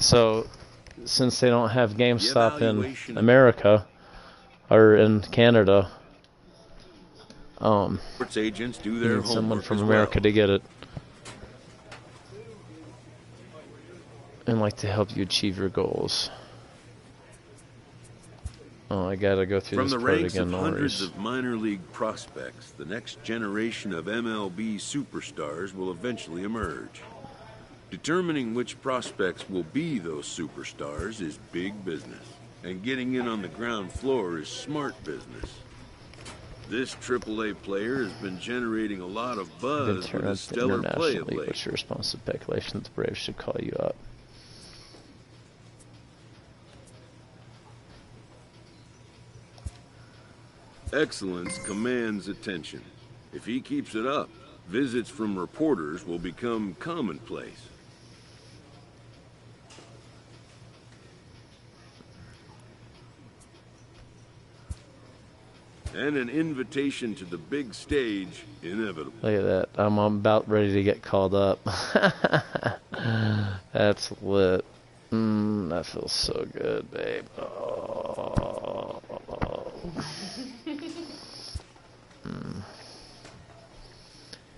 So, since they don't have GameStop in America or in Canada, sports agents do their you need someone from as America well. to get it, and like to help you achieve your goals. Oh, I gotta go through this part again. From the ranks of hundreds of minor league prospects, the next generation of MLB superstars will eventually emerge. Determining which prospects will be those superstars is big business, and getting in on the ground floor is smart business. This AAA player has been generating a lot of buzz with his stellar play of late. What's your response to speculation that the Braves should call you up? Excellence commands attention. If he keeps it up, visits from reporters will become commonplace. And an invitation to the big stage, inevitable. Look at that. I'm about ready to get called up. That's lit. That feels so good, babe. Oh.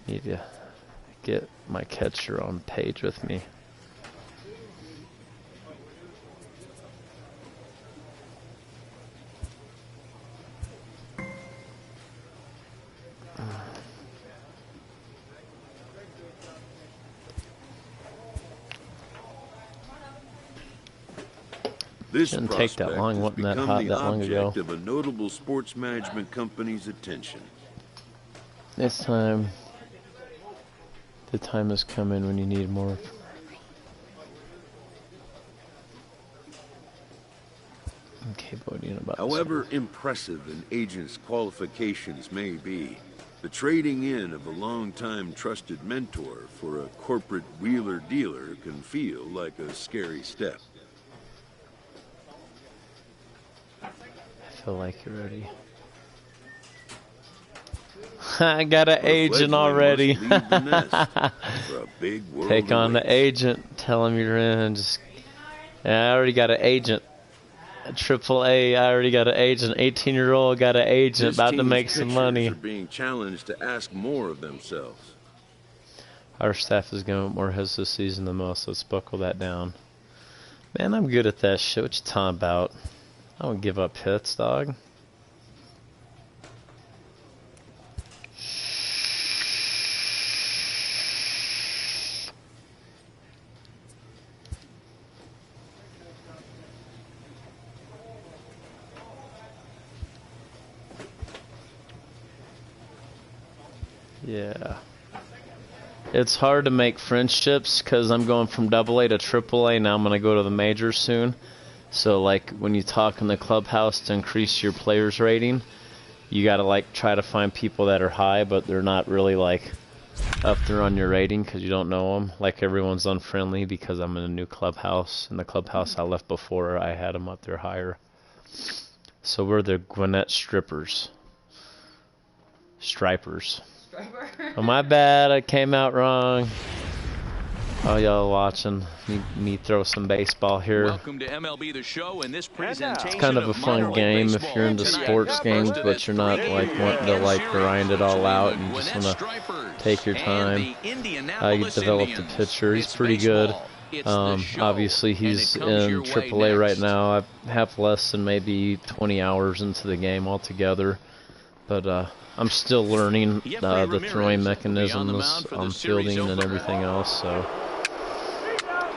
Need to get my catcher on page with me. This Shouldn't take that long. Wasn't that hot that long ago? Of a notable sports management company's attention. This time, the time is coming when you need more. Okay, Bodine about. However impressive an agent's qualifications may be, the trading in of a long-time trusted mentor for a corporate wheeler-dealer can feel like a scary step. I feel like you're ready. I got an agent already. Take on the agent. Tell him you're in. I already got an agent. AAA. I already got an agent. 18-year-old got an agent about to make some money. Are being challenged to ask more of themselves. Our staff is going more hits this season than most. Let's buckle that down. Man, I'm good at that shit. What you talking about? I don't give up hits, dog. Yeah. It's hard to make friendships because I'm going from AA to AAA. Now I'm going to go to the majors soon. So, like, when you talk in the clubhouse to increase your players' rating, you got to, like, try to find people that are high, but they're not really, like, up there on your rating because you don't know them. Like, everyone's unfriendly because I'm in a new clubhouse. In the clubhouse I left before, I had them up there higher. So we're the Gwinnett Strippers. Stripers. Oh, my bad. I came out wrong. Oh, y'all watching me throw some baseball here. Welcome to MLB The Show and this presentation. It's kind of a fun game if you're into sports games, but you're not like wanting to like grind it all out and just want to take your time. You develop the pitcher. He's pretty good. Obviously, he's in AAA right now. I have less than maybe 20 hours into the game altogether, but I'm still learning the throwing mechanisms on fielding and everything else. So,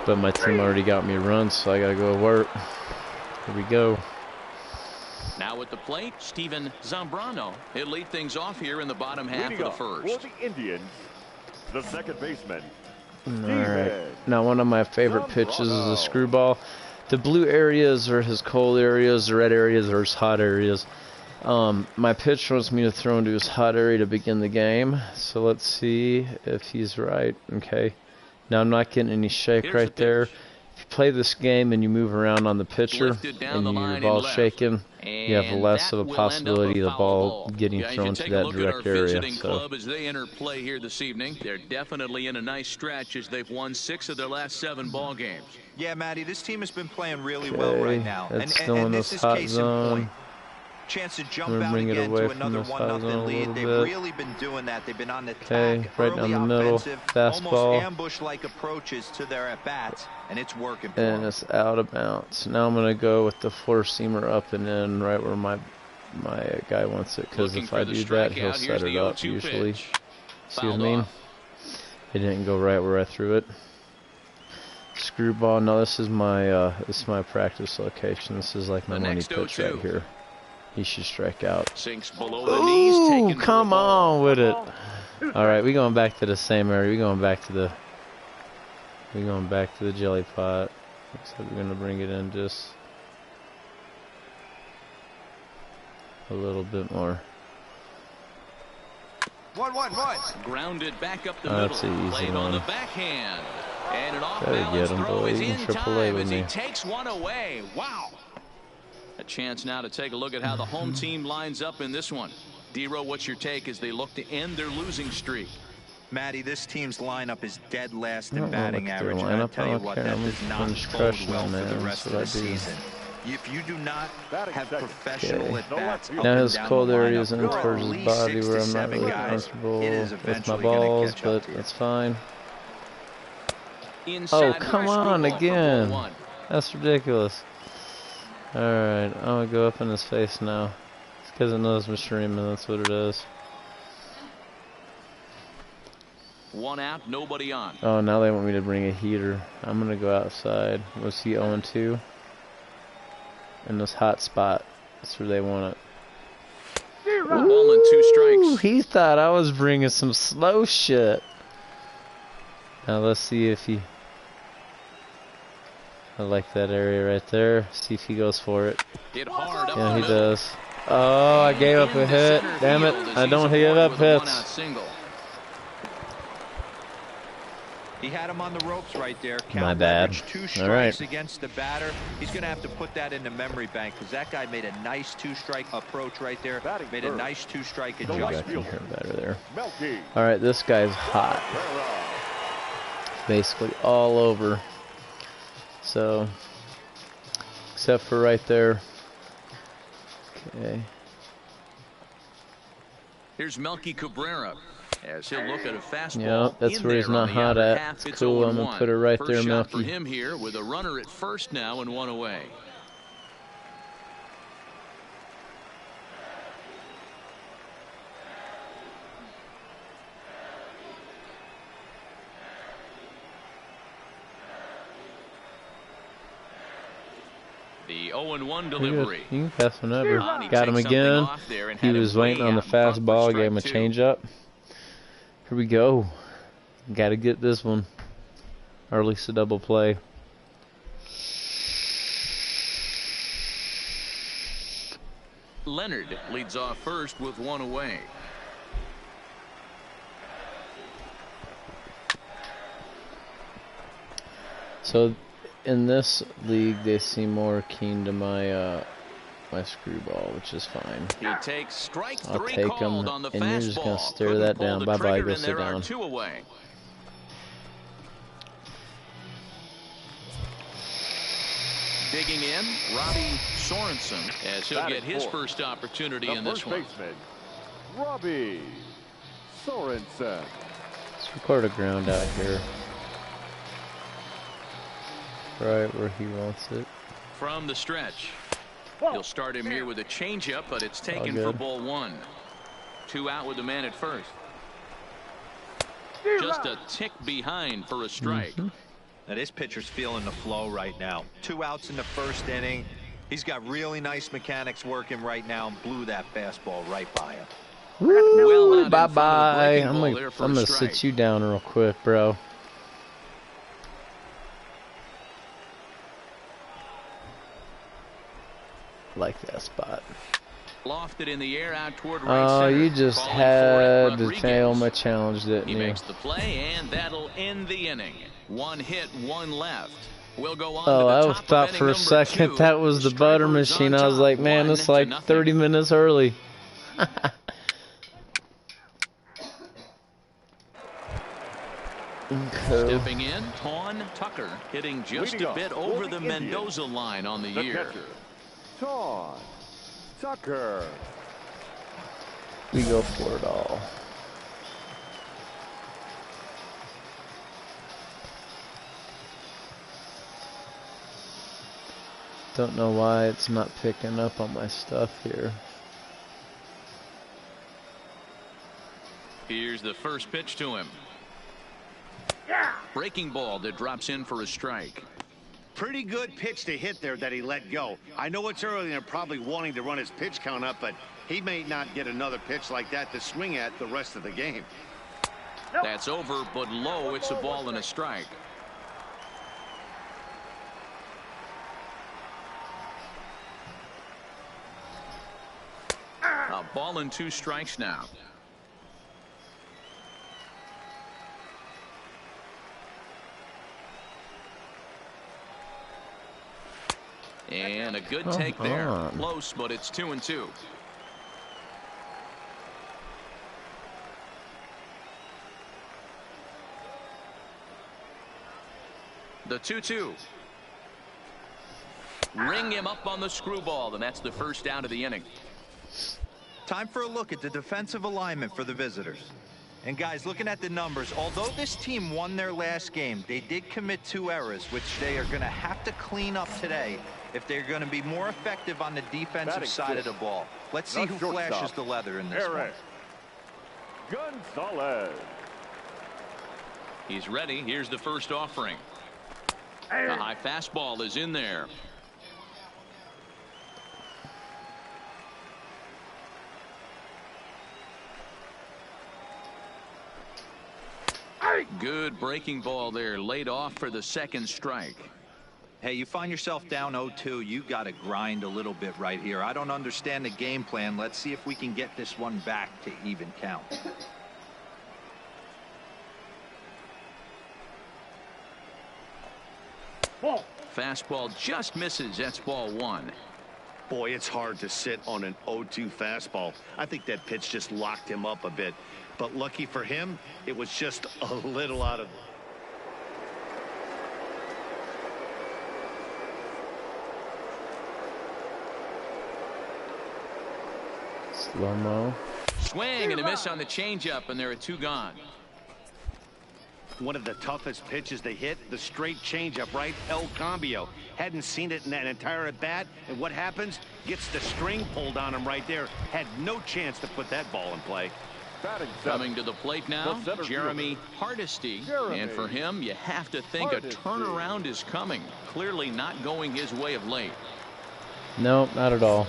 but my team already got me a run, so I gotta go to work. Here we go. Now at the plate, Steven Zambrano. He'll lead things off here in the bottom half of the first. For the Indians, the second baseman. Alright, now one of my favorite pitches is the screwball. The blue areas are his cold areas, the red areas are his hot areas. My pitcher wants me to throw into his hot area to begin the game, so let's see if he's right. Okay, now I'm not getting any shake right there. play this game and you move around on the pitcher and your ball's shaking, you have less of a possibility of the ball getting thrown to that direct area. So as they enter play here this evening, they're definitely in a nice stretch as they've won 6 of their last 7 ball games. Yeah, Matty, this team has been playing really well right now. It's still in this hot zone. Chance to jump out and get into another 1-0 lead. They've really been doing that. They've been on the attack, right down the middle, fastball, almost ambush-like approaches to their at-bats, and it's working for them. And it's out of bounds. Now I'm gonna go with the 4-seamer up and in, right where my guy wants it. Because if I do that, he'll set it up usually. See what I mean? It didn't go right where I threw it. Screwball. No, this is my practice location. This is like my money pitch right here. He should strike out. Sinks below the knees, ooh, come on with it. All right, we going back to the same area. We going back to the jelly pot. Looks like we're gonna bring it in just a little bit more. 1-1-1. Grounded back up the middle. That's an easy Played one. on the backhand. And an Better get him, throw boy. is You in can triple A time with as he me. takes one away. Wow. A chance now to take a look at how the home team lines up in this one. D-Row, what's your take as they look to end their losing streak? Matty, this team's lineup is dead last in batting average. And I tell you what, that does not bode well for the rest of the season. If you do not have professional at-bats, now his cold area is in towards his body where I'm not really comfortable with my balls, but it's fine. Oh, come on again. That's ridiculous. Alright, I'm gonna go up in his face now. It's because it knows I'm streaming, that's what it is. 1 out, nobody on. Oh, now they want me to bring a heater. I'm gonna go outside. Was he 0-2? In this hot spot. That's where they want it. Ball and 2 strikes. He thought I was bringing some slow shit. Now let's see if he... I like that area right there. See if he goes for it. Yeah, he does. Oh, I gave up a hit. Damn it. I don't give up hits. He had him on the ropes right there. My bad. 2 strikes against the batter. He's going to have to put that in the memory bank because that guy made a nice 2-strike approach right there. Made a nice 2-strike adjustment. Better there. All right, this guy's hot. Basically all over. So, except for right there. Okay. Here's Melky Cabrera as he'll look at a fastball. Yep, that's where he's not hot at. It's cool. I'm gonna put it right there, Melky. For him here with a runner at first now and 1 away. The 0-1 delivery. You can pass whenever. Got him again. He was waiting on the fastball. Gave him a changeup. Here we go. Got to get this one. Or at least a double play. Leonard leads off first with 1 away. So in this league, they seem more keen to my my screwball, which is fine. He takes strike 3 I'll take him, on the and you're just gonna fastball. stare that down. Bye bye, go sit down. 2 away. Digging in, Robbie Sorensen as he'll get his first opportunity in this one. Robbie Sorensen. Let's record a ground out here. Right where he wants it. From the stretch. He'll start him here with a changeup, but it's taken for ball 1. 2 out with the man at first. Just a tick behind for a strike. Now this pitcher's feeling the flow right now. 2 outs in the first inning. He's got really nice mechanics working right now and blew that fastball right by him. Woo, bye bye. I'm gonna sit you down real quick, bro. Like that spot. Lofted in the air out toward right Oh, center. you just had to fail my challenge, didn't He you? makes the play, and that'll end the inning. 1 hit, 1 left. We'll go on Oh, to the I top thought of for a inning number second 2. that was the butter Stripers machine. on I was top, like, man, it's like 1-0. 30 minutes early. Okay. Stepping in, Tawn Tucker hitting just a bit over the Mendoza line on the year. Catcher, Tawn Tucker. We go for it all. Don't know why it's not picking up on my stuff here. Here's the first pitch to him. Breaking ball that drops in for a strike. Pretty good pitch to hit there that he let go. I know it's early and they're probably wanting to run his pitch count up, but he may not get another pitch like that to swing at the rest of the game. That's over, but low. It's a ball and a strike. A ball and 2 strikes now. And a good take there. Close, but it's 2-2. The 2-2. Ring him up on the screwball, and that's the first out of the inning. Time for a look at the defensive alignment for the visitors. And guys, looking at the numbers, although this team won their last game, they did commit 2 errors, which they are going to have to clean up today if they're going to be more effective on the defensive side of the ball. Let's see who flashes the leather in this one. Gonzalez. He's ready. Here's the first offering. A high fastball is in there. Good breaking ball there, laid off for the second strike. Hey, you find yourself down 0-2, you got to grind a little bit right here. I don't understand the game plan. Let's see if we can get this one back to even count. Fastball just misses. That's ball 1. Boy, it's hard to sit on an 0-2 fastball. I think that pitch just locked him up a bit. But lucky for him, it was just a little out of... Slow-mo. Swing and a miss on the changeup, and there are 2 gone. One of the toughest pitches they hit, the straight changeup, right? El Cambio. Hadn't seen it in that entire at bat, and what happens? Gets the string pulled on him right there. Had no chance to put that ball in play. Coming to the plate now, Jeremy Hardesty. And for him, you have to think a turnaround is coming. Clearly not going his way of late. No, not at all.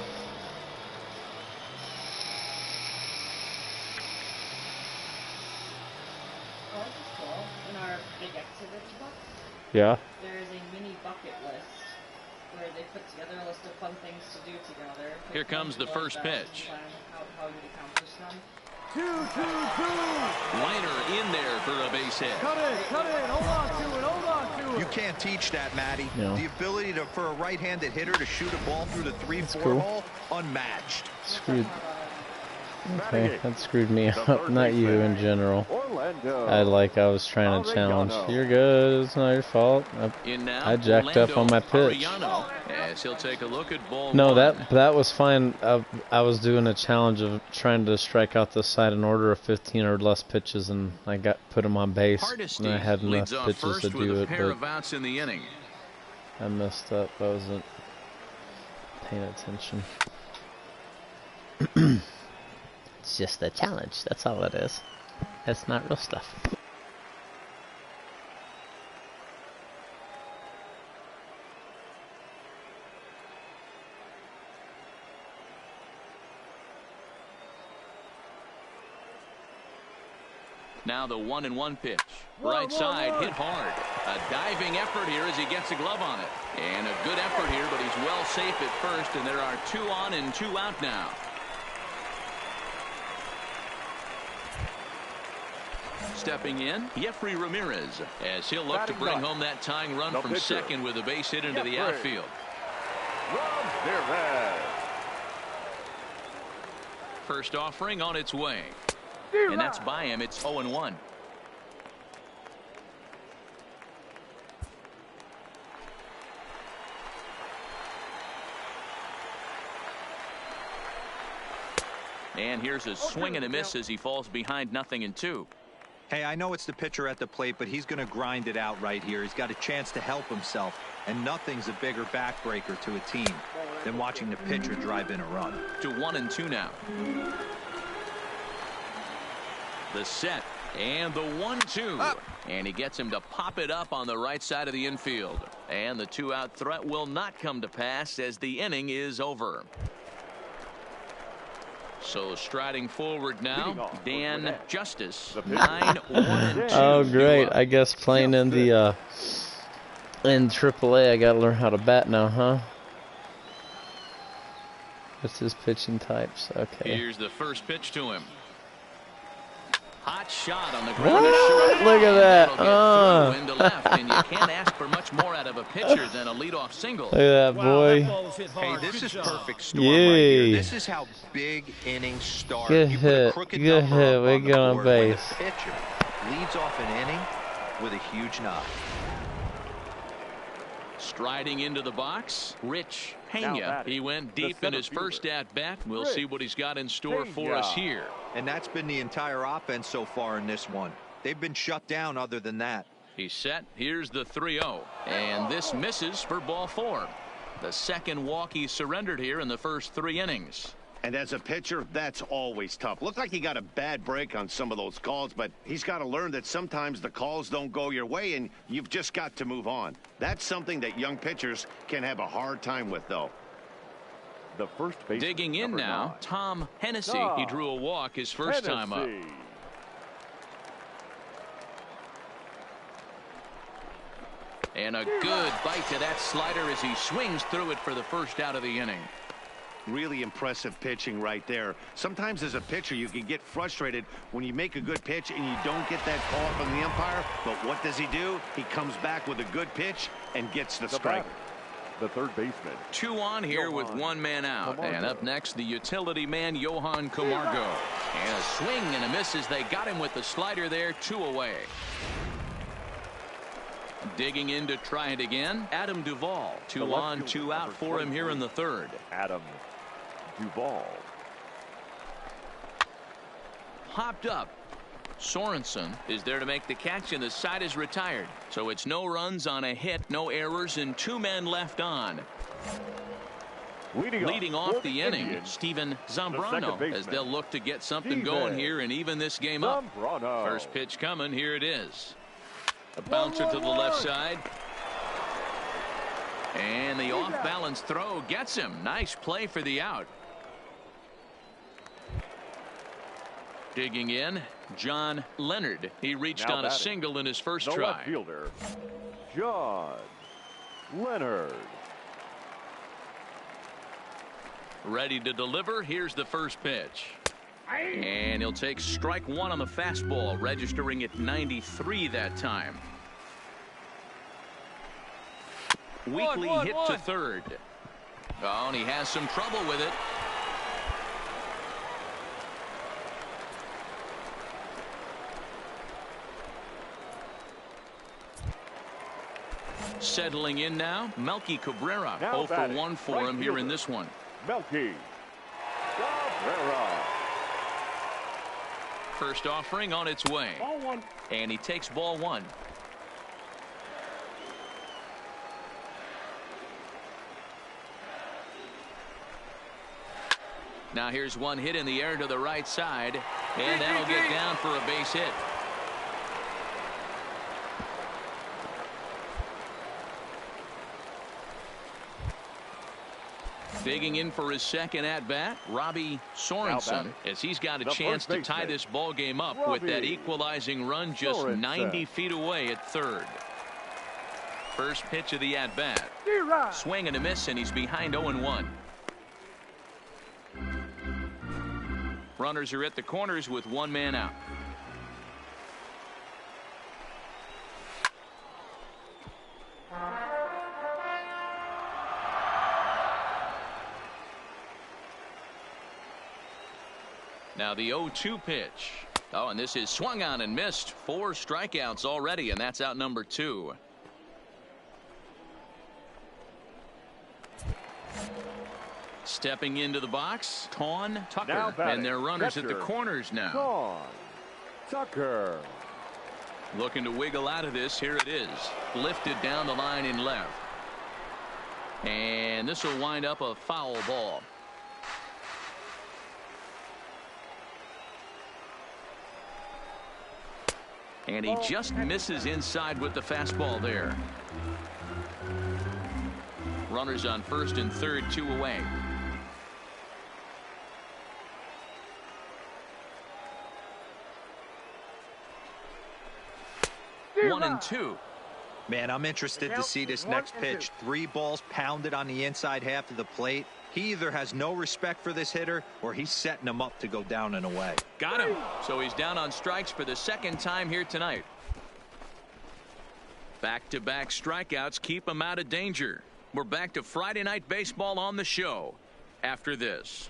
In our big activity book, Yeah. there is a mini bucket list where they put together a list of fun things to do together. Here comes the first pitch. Plan how you accomplish them. 2-2-2. Liner in there for a base hit. Cut in, hold on to it, hold on to it. You can't teach that, Matty. No. The ability for a right-handed hitter to shoot a ball through the 3-4 cool. hole, unmatched. Screwed. Okay, that screwed me up. Not you in general. Orlando. I was trying to challenge. You're good. It's not your fault. In now, I jacked up on my pitch. Arellano, as he'll take a look at ball No, 1. that was fine. I was doing a challenge of trying to strike out the side in order of 15 or less pitches, and I put him on base, Hardesty and I had enough leads off pitches first to with do a it, pair but of outs in the inning. I messed up. I wasn't paying attention. It's just a challenge. That's all it is. It's not real stuff. Now the 1-1 pitch. Right side, hit hard. A diving effort here as he gets a glove on it. And a good effort here, but he's well safe at first, and there are 2 on and 2 out now. Stepping in, Jeffrey Ramirez, as he'll look to bring home that tying run from second with a base hit into the outfield. Ramirez. First offering on its way. And that's by him. It's 0-1. And here's a swing and a miss as he falls behind 0-2. Hey, I know it's the pitcher at the plate, but he's going to grind it out right here. He's got a chance to help himself, and nothing's a bigger backbreaker to a team than watching the pitcher drive in a run. To 1-2 now. The set and the 1-2, and he gets him to pop it up on the right side of the infield, and the 2-out threat will not come to pass as the inning is over. So striding forward now, Dan Justice, 9-1-2. Oh, great! I guess playing in the in AAA, I gotta learn how to bat now, huh? What's his pitching types? Okay. Here's the first pitch to him. Hot shot on the ground. Look at that. Into left, and you can't ask for much more out of a pitcher than a leadoff single. Look at that, boy. Hey, this is perfect storm right here. This is how big innings start. Good You put a hit. crooked Good number hit. up We on the got on board when the base. pitcher leads off an inning with a huge knock. Striding into the box, Rich Pena. He went deep in his first at-bat. We'll see what he's got in store for us here. And that's been the entire offense so far in this one. They've been shut down other than that. He's set. Here's the 3-0. And this misses for ball 4. The second walk he surrendered here in the first 3 innings. And as a pitcher, that's always tough. Looked like he got a bad break on some of those calls, but he's got to learn that sometimes the calls don't go your way, and you've just got to move on. That's something that young pitchers can have a hard time with, though. The first baseman, digging in now, 9. Tom Hennessy. He drew a walk his first time up. And a good bite to that slider as he swings through it for the first out of the inning. Really impressive pitching right there. Sometimes as a pitcher you can get frustrated when you make a good pitch and you don't get that call from the umpire, but what does he do? He comes back with a good pitch and gets the strike. The third baseman. 2 on here with 1 man out. And up next, the utility man, Johan Camargo. And a swing and a miss as they got him with the slider there, 2 away. Digging in to try it again, Adam Duvall. 2 on, 2 out for him here in the third. Adam Duvall. Hopped up. Sorensen is there to make the catch, and the side is retired. So it's no runs on a hit, no errors, and 2 men left on. Leading off the inning, Steven Zambrano, as they'll look to get something going here and even this game up. First pitch coming, here it is. A bouncer to the left side. And the off-balance throw gets him. Nice play for the out. Digging in, John Leonard. He reached on a single in his first try. Left fielder, John Leonard. Ready to deliver. Here's the first pitch. And he'll take strike 1 on the fastball, registering at 93 that time. Weakly hit to third. Oh, and he has some trouble with it. Settling in now, Melky Cabrera. 0 for 1 for him here in this one. Melky Cabrera. First offering on its way. Ball 1. And he takes ball 1. Now here's one hit in the air to the right side, and that'll get down for a base hit. Digging in for his second at-bat, Robbie Sorensen, as he's got a chance to tie this ball game up with that equalizing run just 90 feet away at third. First pitch of the at-bat. Swing and a miss, and he's behind 0-1. Runners are at the corners with 1 man out. Now the 0-2 pitch. Oh, and this is swung on and missed. 4 strikeouts already, and that's out number 2. Stepping into the box, Tawn Tucker, and their runners at the corners now. Tawn Tucker. Looking to wiggle out of this. Here it is. Lifted down the line in left. And this will wind up a foul ball. And he just misses inside with the fastball there. Runners on first and third, 2 away. One and 2. Man, I'm interested to see this next pitch. 3 balls pounded on the inside half of the plate. He either has no respect for this hitter or he's setting him up to go down and away. Got him. So he's down on strikes for the second time here tonight. Back-to-back strikeouts keep him out of danger. We're back to Friday Night Baseball on the show after this.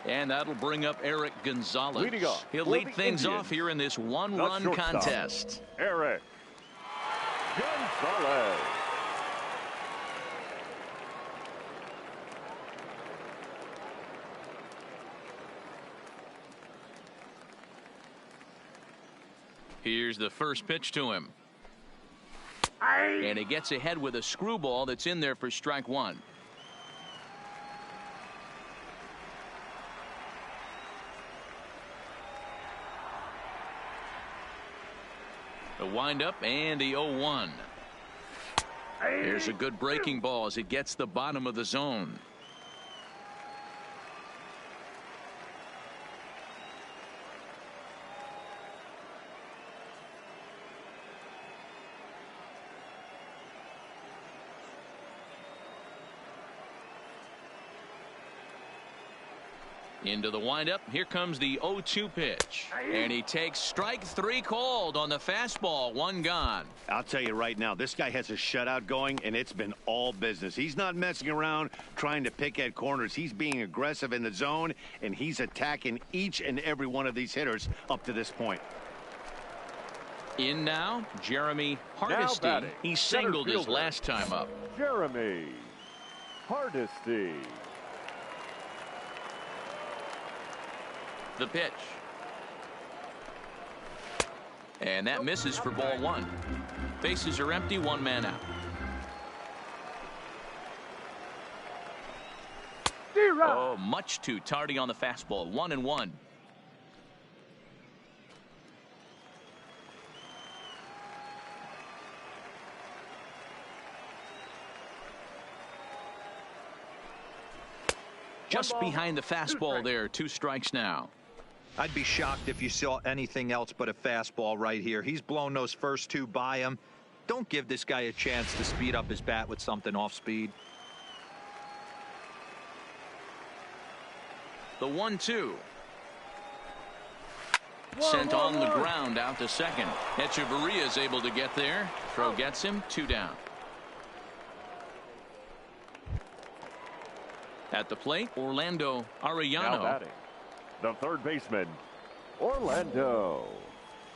And that'll bring up Eric Gonzalez. He'll lead things off here in this one-run contest. Eric Gonzalez. Here's the first pitch to him. And he gets ahead with a screwball that's in there for strike 1. The windup and the 0-1. Here's a good breaking ball as it gets the bottom of the zone. Into the windup. Here comes the 0-2 pitch. And he takes strike 3 called on the fastball. 1 gone. I'll tell you right now, this guy has a shutout going, and it's been all business. He's not messing around trying to pick at corners. He's being aggressive in the zone, and he's attacking each and every one of these hitters up to this point. In now, Jeremy Hardesty. He singled his last time up. Jeremy Hardesty. The pitch. And that misses for ball 1. Bases are empty, 1 man out. Oh, much too tardy on the fastball. 1-1. Just behind the fastball there. 2 strikes now. I'd be shocked if you saw anything else but a fastball right here. He's blown those first 2 by him. Don't give this guy a chance to speed up his bat with something off speed. The 1-2. Sent on the ground out to second. Echeverria is able to get there. Throw gets him. 2 down. At the plate, Orlando Arellano. Now batting, the third baseman, Orlando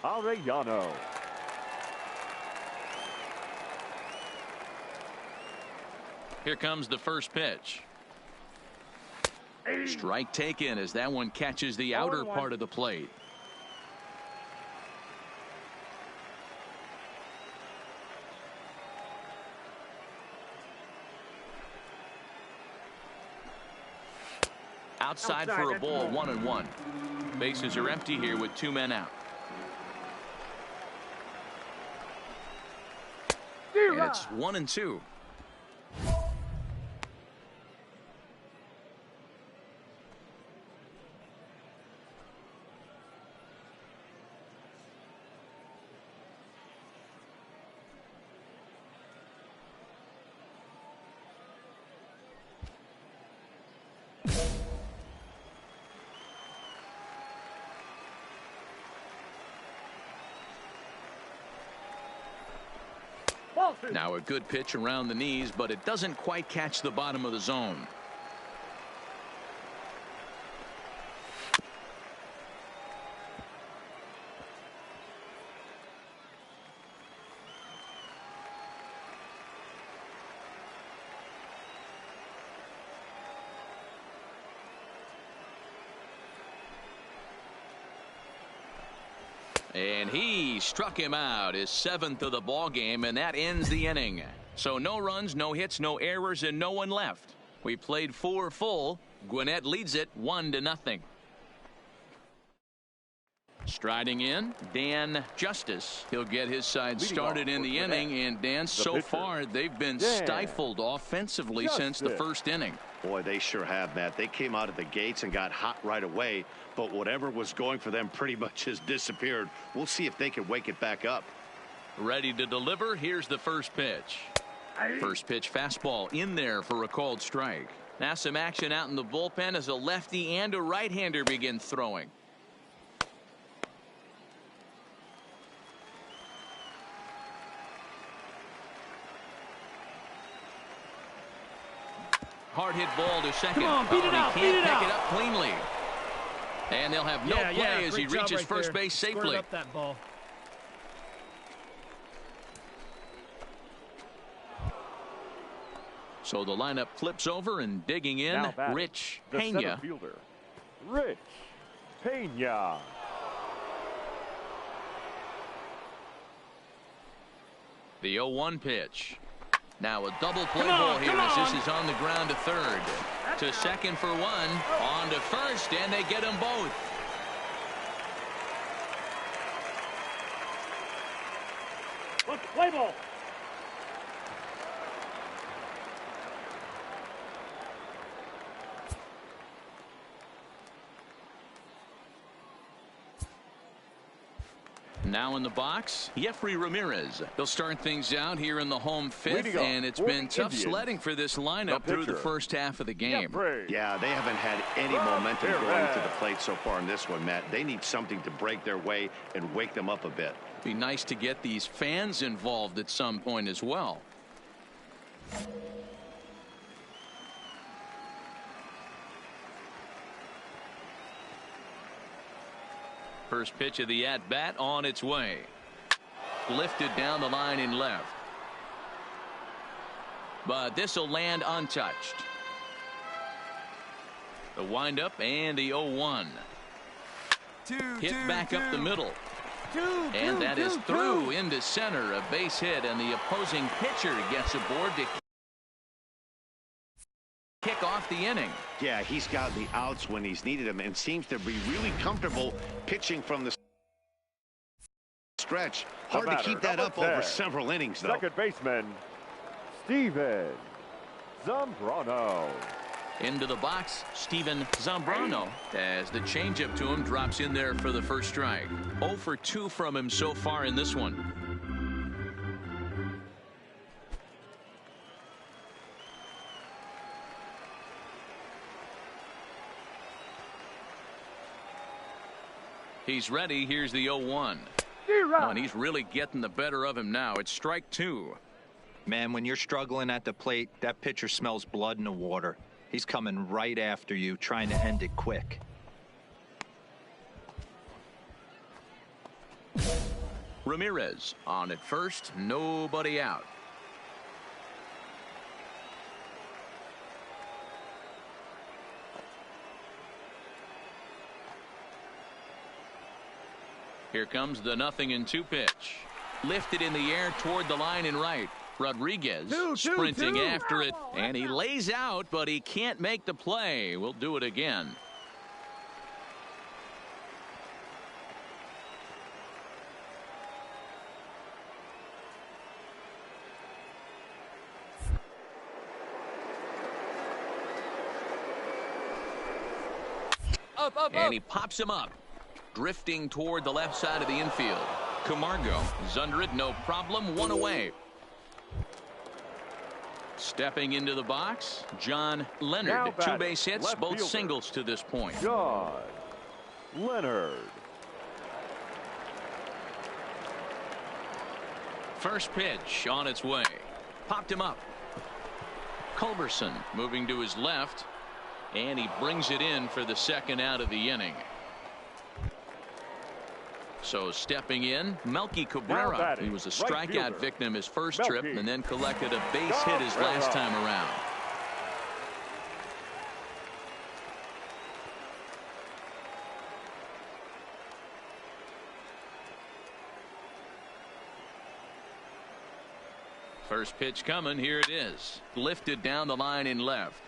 Arellano. Here comes the first pitch. Strike taken as that one catches the outer part of the plate. Outside for a ball, 1-1. Bases are empty here with 2 men out. And it's 1-2. Now a good pitch around the knees, but it doesn't quite catch the bottom of the zone. And he struck him out, his 7th of the ball game, and that ends the inning. So no runs, no hits, no errors, and no one left. We played 4 full. Gwinnett leads it 1-0. Striding in, Dan Justice. He'll get his side started in the inning, and Dan, so far they've been stifled offensively since the first inning. Boy, they sure have, Matt. They came out of the gates and got hot right away, but whatever was going for them pretty much has disappeared. We'll see if they can wake it back up. Ready to deliver. Here's the first pitch. First pitch fastball in there for a called strike. Now some action out in the bullpen as a lefty and a right-hander begin throwing. Hard hit ball to second. Come on, beat it out, he can't pick it up cleanly. And they'll have no play as he reaches first base safely. Squared up that ball. So the lineup flips over, and digging in, Rich Pena. Rich Pena. The 0-1 pitch. Now a double play ball here as this is on the ground to third. To second for one. On to first, and they get them both. Play ball. Now in the box, Jeffrey Ramirez. They'll start things out here in the home fifth, and it's been tough sledding for this lineup through the first half of the game. Yeah, they haven't had any momentum going to the plate so far in this one, Matt. They need something to break their way and wake them up a bit. Be nice to get these fans involved at some point as well. First pitch of the at-bat on its way. Lifted down the line in left. But this will land untouched. The windup and the 0-1. Hit back up the middle. And that is through into center. A base hit, and the opposing pitcher gets aboard to kick off the inning. Yeah, he's gotten the outs when he's needed them and seems to be really comfortable pitching from the stretch. Hard to keep that up over several innings, though. Second baseman, Steven Zambrano. Into the box, Steven Zambrano, as the changeup to him drops in there for the first strike. 0 for 2 from him so far in this one. He's ready. Here's the 0-1. Oh, and he's really getting the better of him now. It's strike 2. Man, when you're struggling at the plate, that pitcher smells blood in the water. He's coming right after you, trying to end it quick. Ramirez on at first, nobody out. Here comes the 0-2 pitch. Lifted in the air toward the line and right. Rodriguez sprinting after it, and he lays out, but he can't make the play. We'll do it again. And he pops him up, drifting toward the left side of the infield. Camargo is under it, no problem, one away. Stepping into the box, John Leonard. 2 base hits, both singles to this point. John Leonard. First pitch on its way. Popped him up. Culberson moving to his left, and he brings it in for the second out of the inning. So stepping in, Melky Cabrera. He was a strikeout victim his first trip and then collected a base hit his last time around. First pitch coming. Here it is. Lifted down the line in left.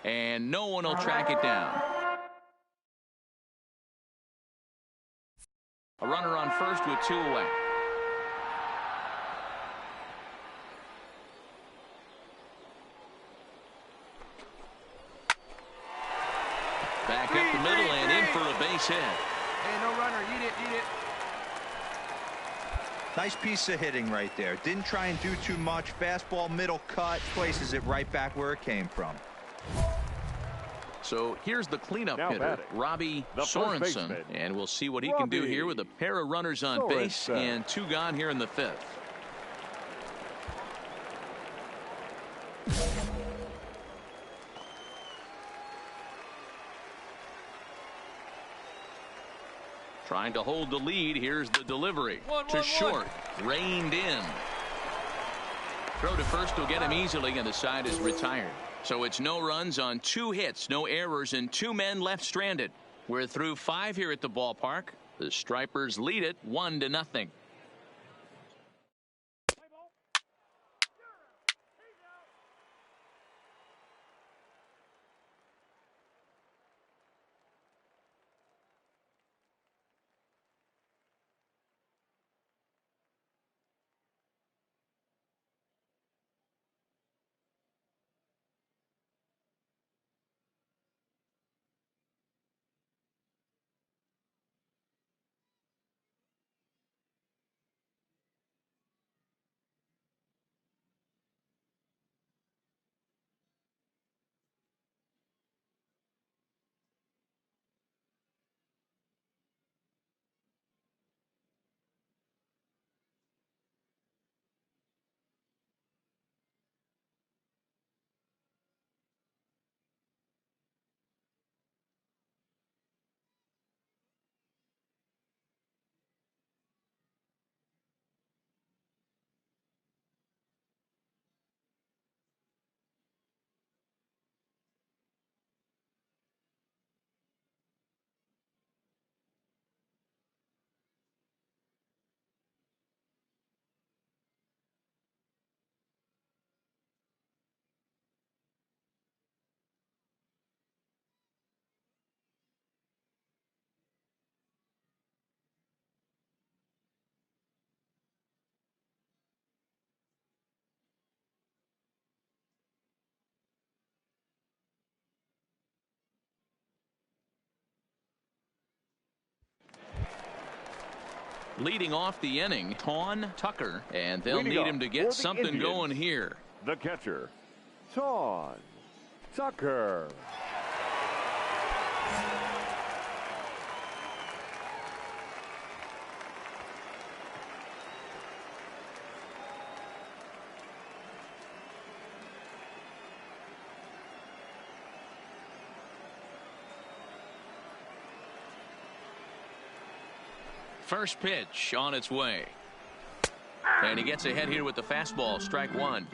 And no one will track it down. A runner on first with 2 away. Back up the middle and in for a base hit. Hey, no runner. Eat it. Nice piece of hitting right there. Didn't try and do too much. Fastball, middle cut, places it right back where it came from. So here's the cleanup hitter, Robbie Sorensen, and we'll see what he can do here with a pair of runners on base and 2 gone here in the 5th. Trying to hold the lead. Here's the delivery to short, reined in. Throw to first will get him easily, and the side is retired. So it's no runs on 2 hits, no errors, and 2 men left stranded. We're through 5 here at the ballpark. The Stripers lead it 1-0. Leading off the inning, Tawn Tucker, and they'll need him to get something going here. The catcher, Tawn Tucker. First pitch on its way. And he gets ahead here with the fastball, strike 1.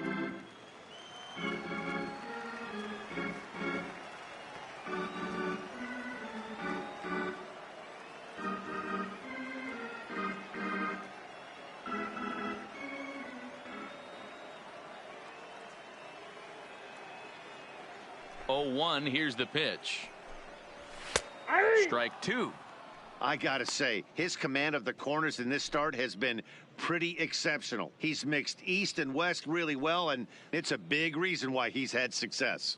0-1. Here's the pitch. Strike two. I gotta say, his command of the corners in this start has been pretty exceptional. He's mixed east and west really well, and it's a big reason why he's had success.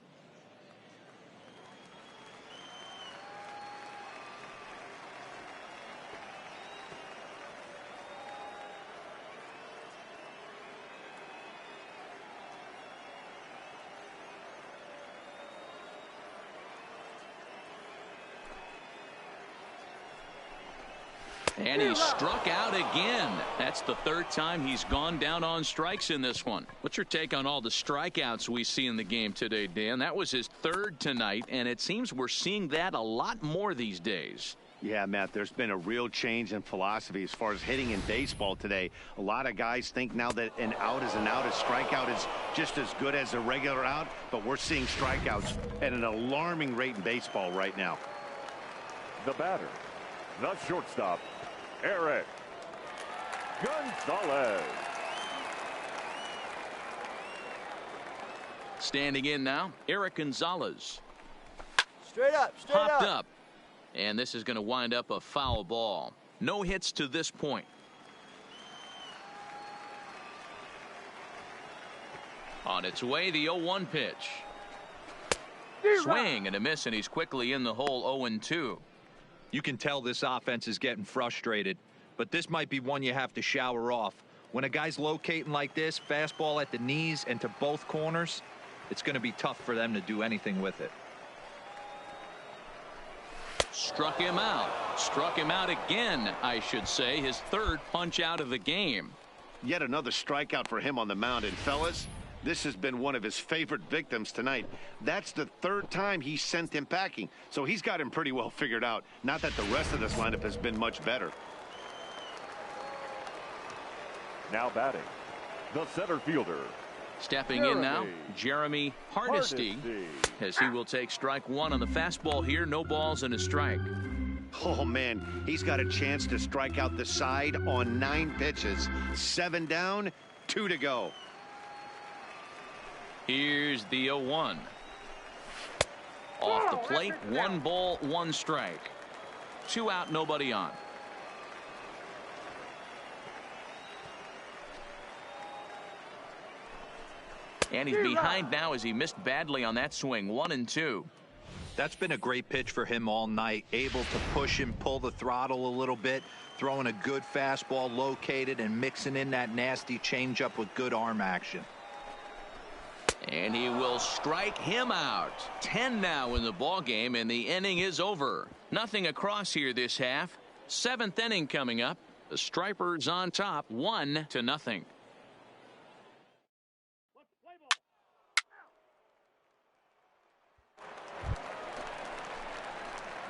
And he struck out again. That's the third time he's gone down on strikes in this one. What's your take on all the strikeouts we see in the game today, Dan? That was his third tonight, and it seems we're seeing that a lot more these days. Yeah, Matt, there's been a real change in philosophy as far as hitting in baseball today. A lot of guys think now that an out is an out, a strikeout is just as good as a regular out, but we're seeing strikeouts at an alarming rate in baseball right now. The batter, the shortstop, Eric Gonzalez. Standing in now, Eric Gonzalez. Straight up, Popped up. And this is going to wind up a foul ball. No hits to this point. On its way, the 0-1 pitch. Swing and a miss, and he's quickly in the hole. 0-2. You can tell this offense is getting frustrated, but this might be one you have to shower off. When a guy's locating like this, fastball at the knees and to both corners, it's going to be tough for them to do anything with it. Struck him out. Struck him out again, I should say. His third punch out of the game. Yet another strikeout for him on the mound. And fellas, this has been one of his favorite victims tonight. That's the third time he sent him packing. So he's got him pretty well figured out. Not that the rest of this lineup has been much better. Now batting, the center fielder. Stepping in now, Jeremy Hardesty, as he will take strike one on the fastball here. No balls and a strike. Oh, man, he's got a chance to strike out the side on 9 pitches. 7 down, 2 to go. Here's the 0-1. Off the plate, 1 ball, 1 strike. 2 out, nobody on. And he's behind now as he missed badly on that swing. 1-2. That's been a great pitch for him all night. Able to push and pull the throttle a little bit, throwing a good fastball located and mixing in that nasty changeup with good arm action. And he will strike him out. 10 now in the ball game, and the inning is over. Nothing across here this half. 7th inning coming up. The Stripers on top, 1-0.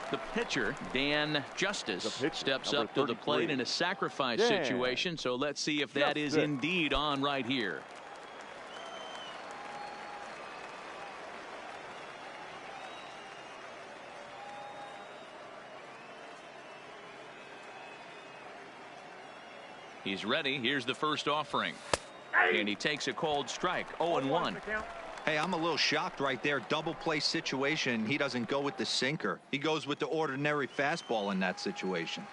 The pitcher, Dan Justice, steps up to the plate in a sacrifice situation. So let's see if that is indeed on right here. He's ready. Here's the first offering. And he takes a cold strike. 0-1. Hey, I'm a little shocked right there. Double play situation. He doesn't go with the sinker. He goes with the ordinary fastball in that situation.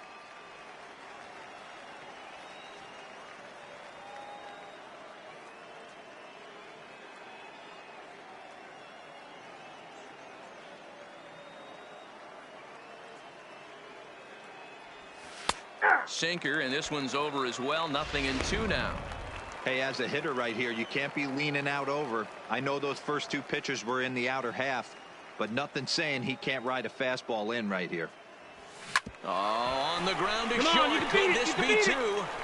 Sinker, and this one's over as well. 0-2 now. Hey, as a hitter right here, you can't be leaning out over. I know those first 2 pitches were in the outer half, but nothing saying he can't ride a fastball in right here. Oh, on the ground to short. Could this be 2?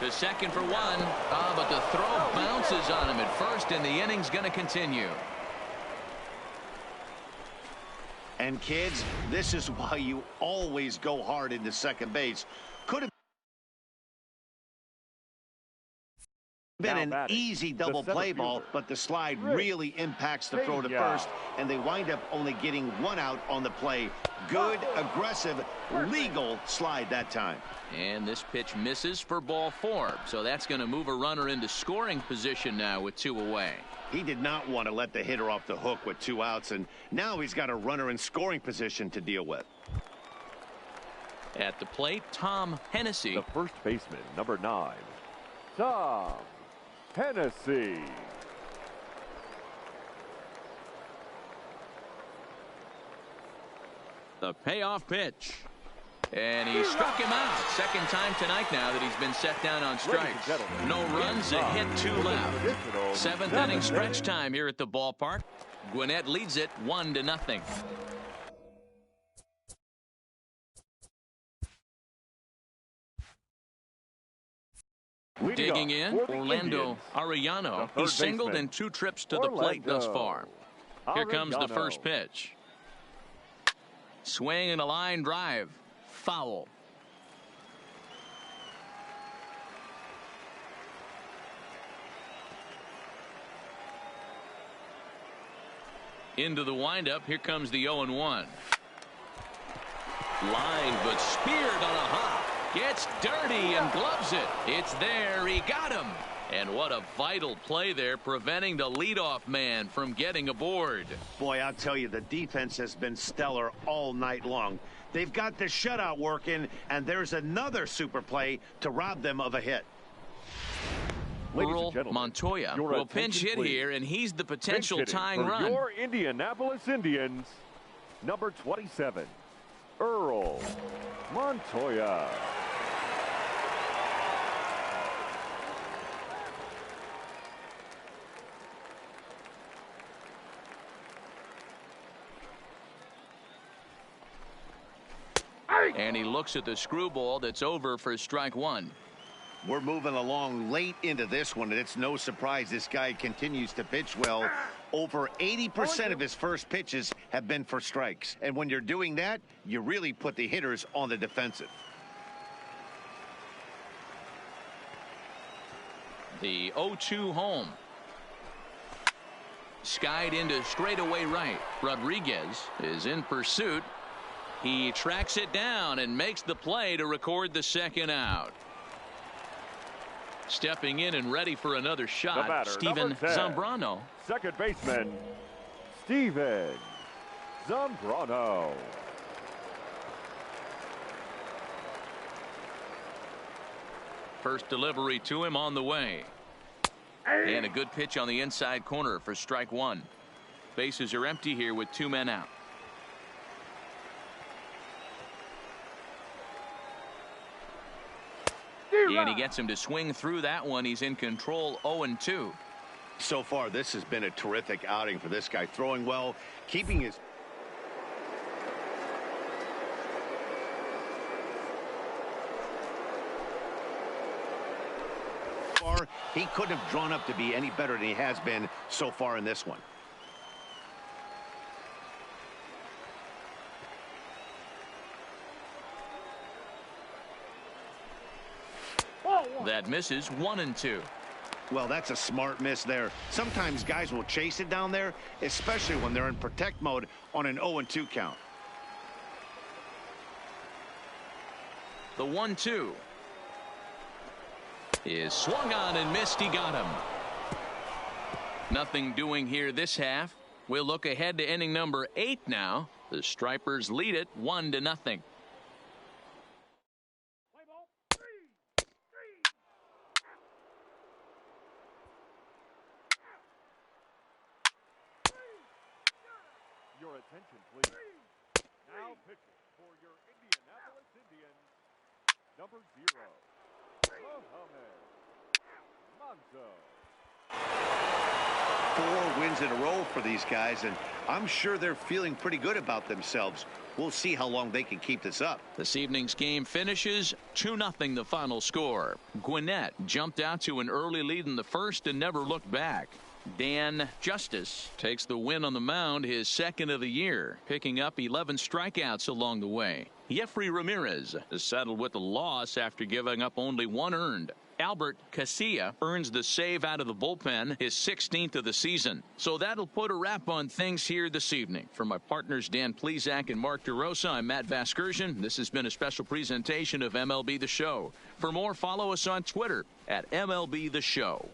To second for 1. But the throw bounces on him at first, and the inning's going to continue. And kids, this is why you always go hard into second base. Could have been an easy double play ball, but the slide really impacts the throw to first, and they wind up only getting one out on the play. Good, aggressive, legal slide that time. And this pitch misses for ball 4, so that's going to move a runner into scoring position now with 2 away. He did not want to let the hitter off the hook with 2 outs, and now he's got a runner in scoring position to deal with. At the plate, Tom Hennessy. The first baseman, number 9, Tom Hennessy. The payoff pitch. And he struck him out. Second time tonight now that he's been set down on strikes. No runs, a hit, 2 left. 7th inning stretch time here at the ballpark. Gwinnett leads it 1-0. Digging in, Orlando Arellano. He's singled in 2 trips to the plate thus far. Here comes the first pitch. Swing and a line drive. Foul. Into the windup. Here comes the 0-1. Line, but speared on a hop. Gets dirty and gloves it. It's there. He got him. And what a vital play there, preventing the leadoff man from getting aboard. Boy, I'll tell you, the defense has been stellar all night long. They've got the shutout working, and there's another super play to rob them of a hit. Earl Montoya will pinch hit here, and he's the potential tying run. Your Indianapolis Indians, number 27, Earl Montoya. And he looks at the screwball that's over for strike 1. We're moving along late into this one, and it's no surprise this guy continues to pitch well. Over 80% of his first pitches have been for strikes. And when you're doing that, you really put the hitters on the defensive. The 0-2 home. Skied into straightaway right. Rodriguez is in pursuit. He tracks it down and makes the play to record the second out. Stepping in and ready for another shot, batter, Steven Zambrano. Second baseman, Steven Zambrano. First delivery to him on the way. And a good pitch on the inside corner for strike 1. Bases are empty here with 2 men out. And he gets him to swing through that one. He's in control, 0-2. So far, this has been a terrific outing for this guy. Throwing well, keeping his... He couldn't have drawn up to be any better than he has been so far in this one. That misses, 1-2. Well, that's a smart miss there. Sometimes guys will chase it down there, especially when they're in protect mode on an 0-2 count. The 1-2 is swung on and missed. He got him. Nothing doing here this half. We'll look ahead to inning number 8 now. The Stripers lead it 1-0. Your attention, please. Now pitching for your Indianapolis Indians, number 0, Mohamed Manzo. 4 wins in a row for these guys, and I'm sure they're feeling pretty good about themselves. We'll see how long they can keep this up. This evening's game finishes 2-0 the final score. Gwinnett jumped out to an early lead in the first and never looked back. Dan Justice takes the win on the mound, his second of the year, picking up 11 strikeouts along the way. Jeffrey Ramirez is settled with a loss after giving up only 1 earned. Albert Casilla earns the save out of the bullpen, his 16th of the season. So that'll put a wrap on things here this evening. For my partners Dan Plesac and Mark DeRosa, I'm Matt Vasgersian. This has been a special presentation of MLB The Show. For more, follow us on Twitter at MLB The Show.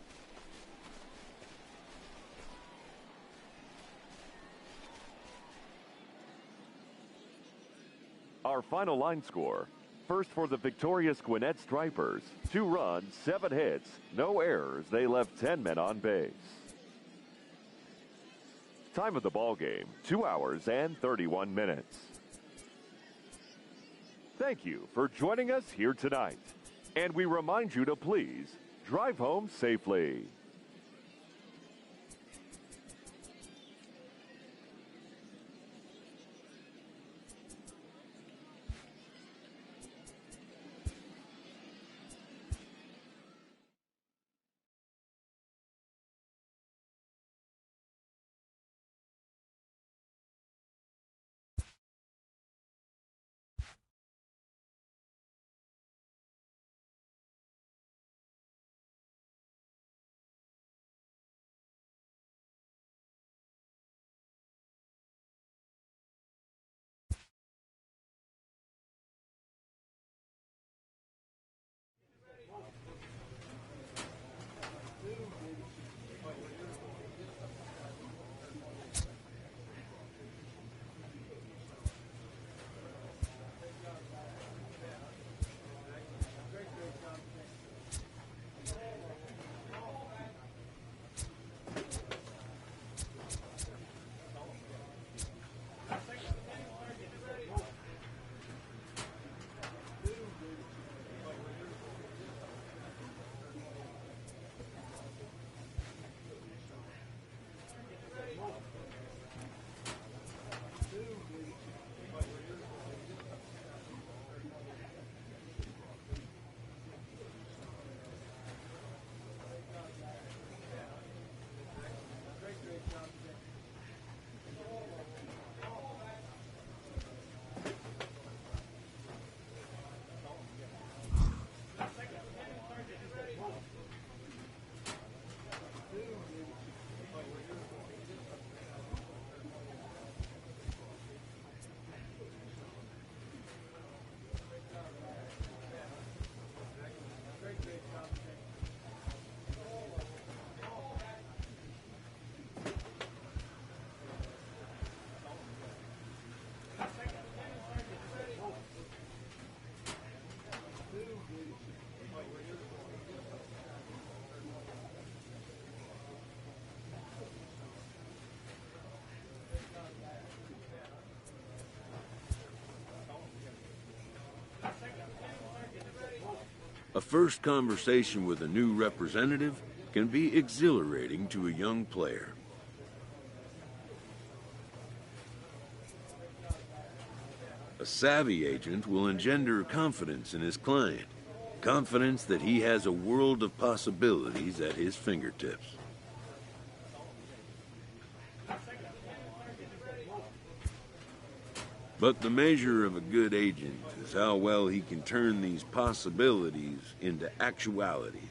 Our final line score. First for the victorious Gwinnett Stripers. 2 runs, 7 hits, no errors. They left 10 men on base. Time of the ball game, 2 hours and 31 minutes. Thank you for joining us here tonight. And we remind you to please drive home safely. A first conversation with a new representative can be exhilarating to a young player. A savvy agent will engender confidence in his client, confidence that he has a world of possibilities at his fingertips. But the measure of a good agent is how well he can turn these possibilities into actualities.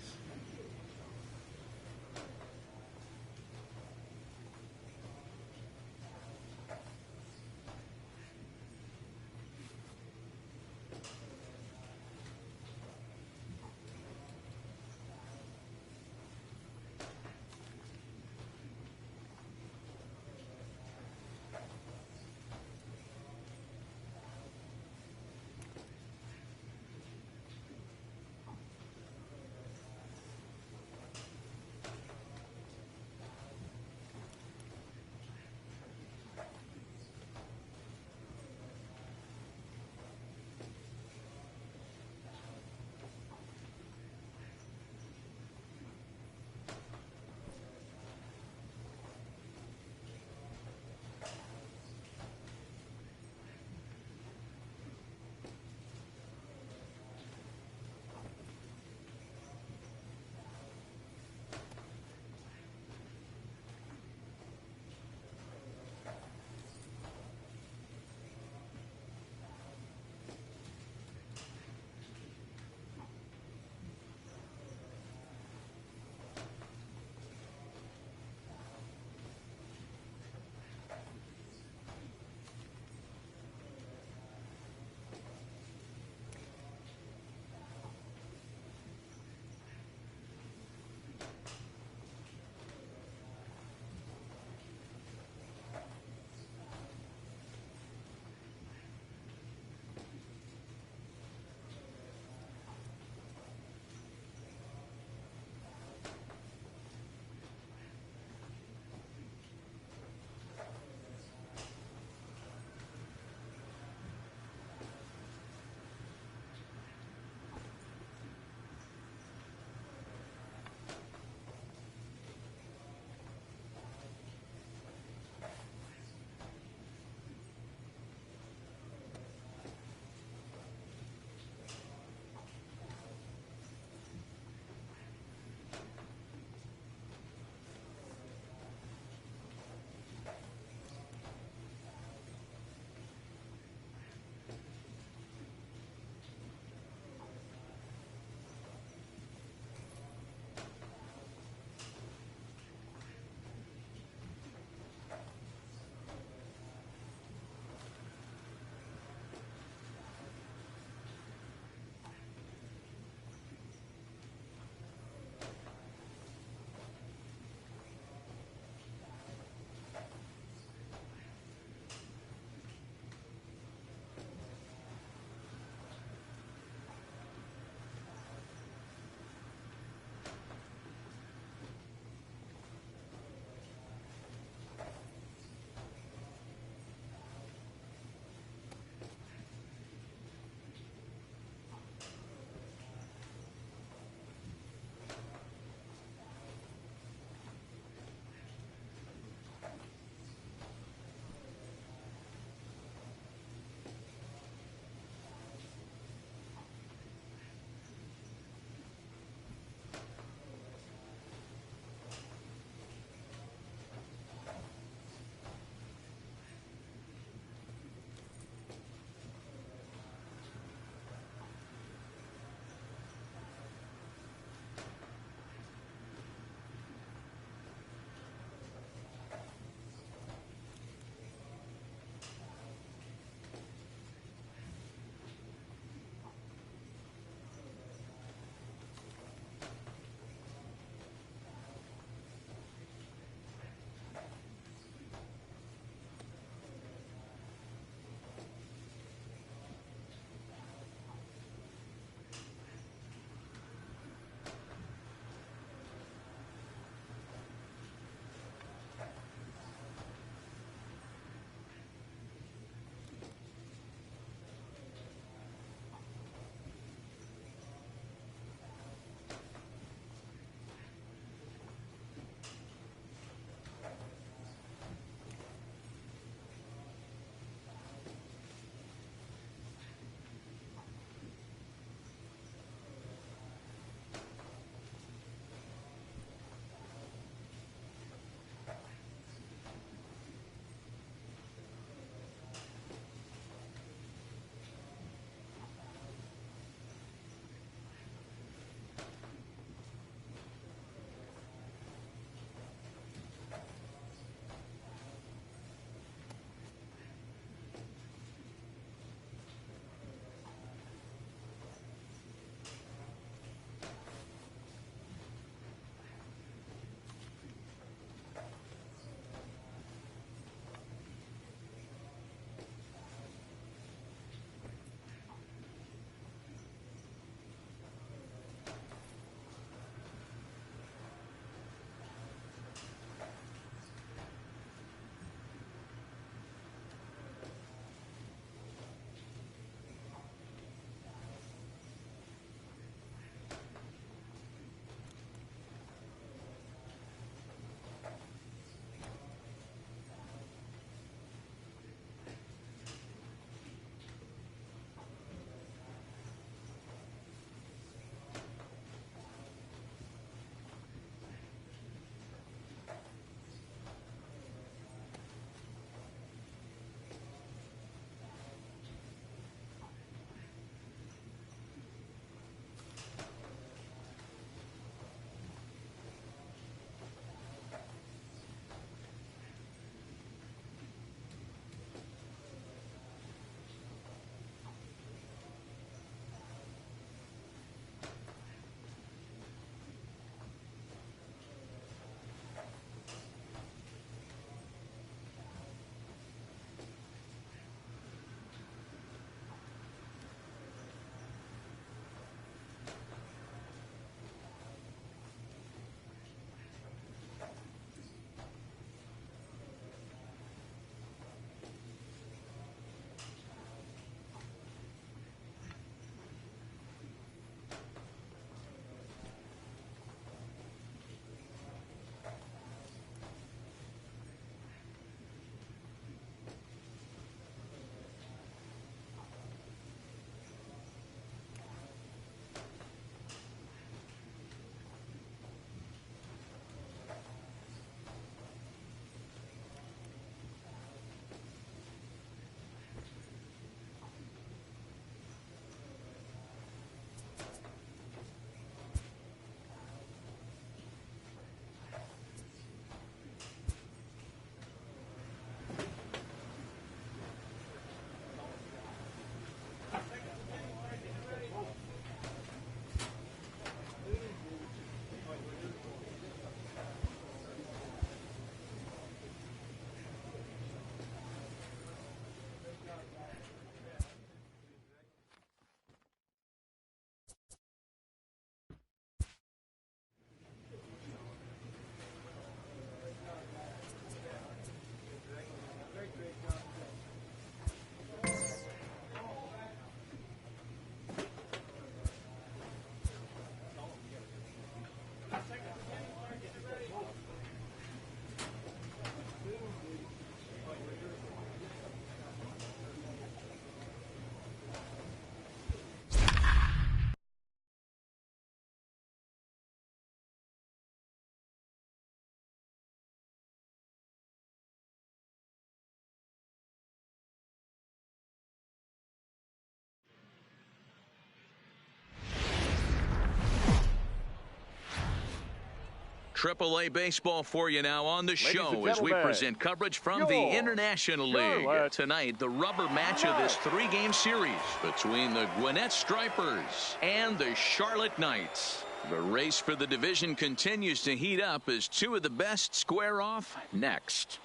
AAA baseball for you now on the Ladies show and as we gentlemen, present coverage from the your International League. Charlotte Tonight, the rubber match of this 3-game series between the Gwinnett Stripers and the Charlotte Knights. The race for the division continues to heat up as two of the best square off next.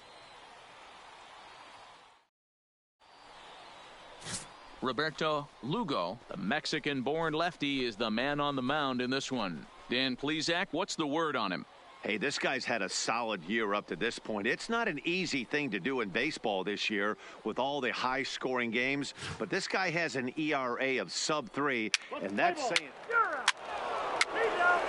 Roberto Lugo, the Mexican-born lefty, is the man on the mound in this one. Dan Plesac, what's the word on him? Hey, this guy's had a solid year up to this point. It's not an easy thing to do in baseball this year with all the high-scoring games, but this guy has an ERA of sub-3, and that's saying... You're out. He's out.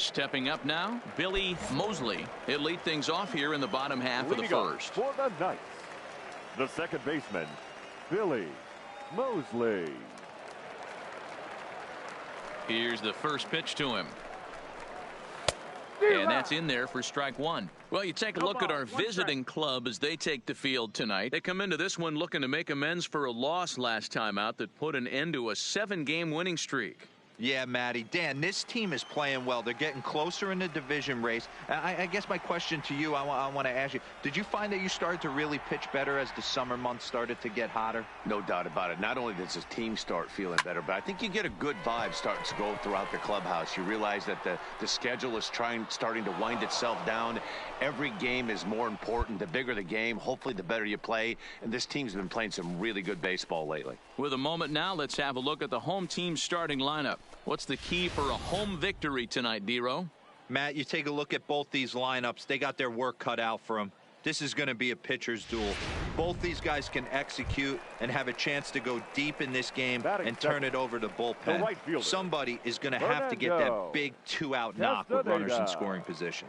Stepping up now, Billy Mosley. He'll lead things off here in the bottom half of the first. For the Knights, the second baseman, Billy Mosley. Here's the first pitch to him. And that's in there for strike one. Well, you take a look at our visiting club as they take the field tonight. They come into this one looking to make amends for a loss last time out that put an end to a 7-game winning streak. Yeah, Matty. Dan, this team is playing well. They're getting closer in the division race. I guess my question to you, I want to ask you, did you find that you started to really pitch better as the summer months started to get hotter? No doubt about it. Not only does the team start feeling better, but I think you get a good vibe starting to go throughout the clubhouse. You realize that the schedule is starting to wind itself down. Every game is more important. The bigger the game, hopefully the better you play. And this team's been playing some really good baseball lately. With a moment now, let's have a look at the home team starting lineup. What's the key for a home victory tonight, D-Row? Matt, you take a look at both these lineups. They got their work cut out for them. This is going to be a pitcher's duel. Both these guys can execute and have a chance to go deep in this game and turn it over to bullpen. Somebody is going to have to get that big 2-out knock with runners in scoring position.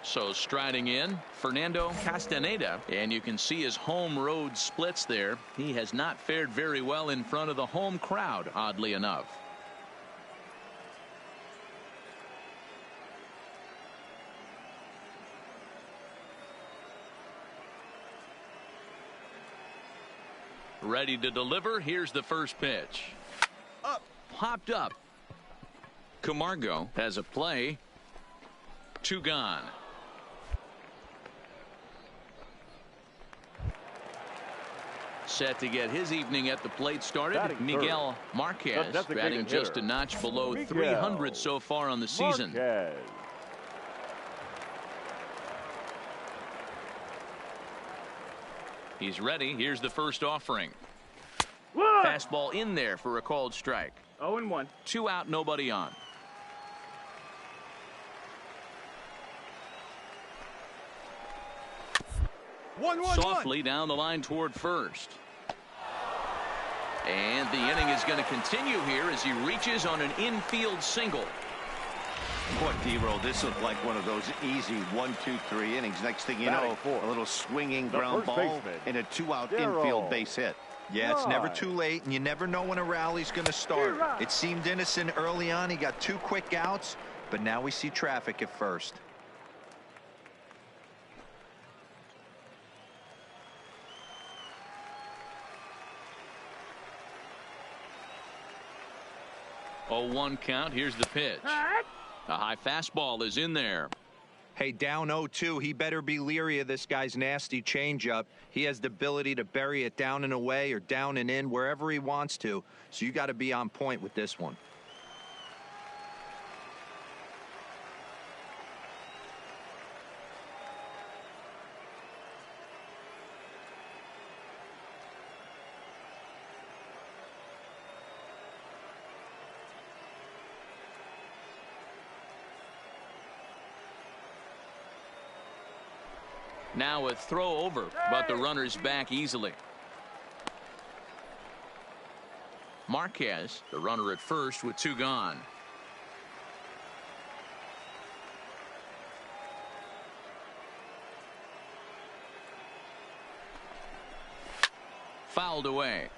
So striding in, Fernando Castaneda, and you can see his home road splits there. He has not fared very well in front of the home crowd, oddly enough. Ready to deliver. Here's the first pitch. Up, popped up. Camargo has a play. 2 gone. Set to get his evening at the plate started. Miguel Marquez batting just a notch below 300 so far on the season. He's ready. Here's the first offering. Fastball in there for a called strike. 0-1. 2 out, nobody on. Softly down the line toward first. And the inning is going to continue here as he reaches on an infield single. Boy, D-Roll, this looked like one of those easy 1-2-3 innings. Next thing you know, a little swinging ground ball and a 2-out infield base hit. Yeah, it's never too late, and you never know when a rally's going to start. It seemed innocent early on. He got 2 quick outs, but now we see traffic at first. Oh, 1 count. Here's the pitch. A high fastball is in there. Hey, down 0-2. He better be leery of this guy's nasty changeup. He has the ability to bury it down and away or down and in wherever he wants to. So you got to be on point with this one. Now a throw over, but the runner's back easily. Marquez, the runner at first with 2 gone. Fouled away.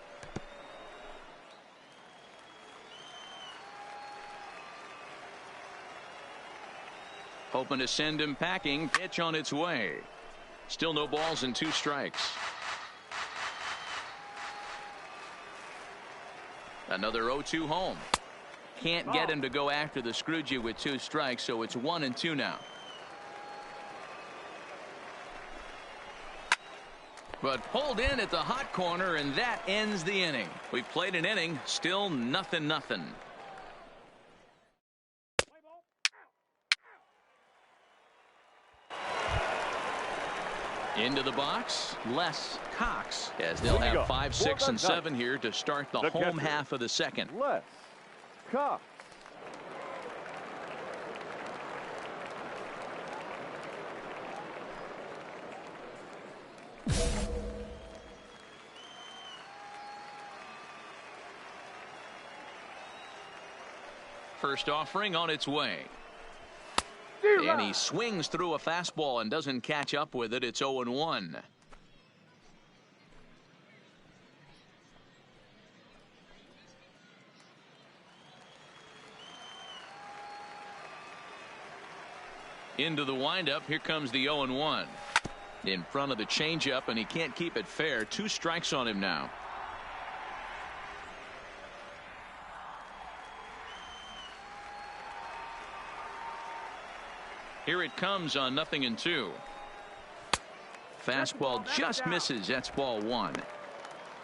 Hoping to send him packing. Pitch on its way. Still no balls and 2 strikes. Another 0-2 home. Can't get him to go after the Scrooge with 2 strikes, so it's 1-2 now. But pulled in at the hot corner, and that ends the inning. We've played an inning, still 0-0. Into the box, Les Cox, as they'll have 5, 6, and 7 here to start the home half of the second. Les Cox. First offering on its way. And he swings through a fastball and doesn't catch up with it. It's 0-1. Into the windup. Here comes the 0-1. In front of the changeup, and he can't keep it fair. 2 strikes on him now. Here it comes on 0-2. Fastball just misses. That's ball 1.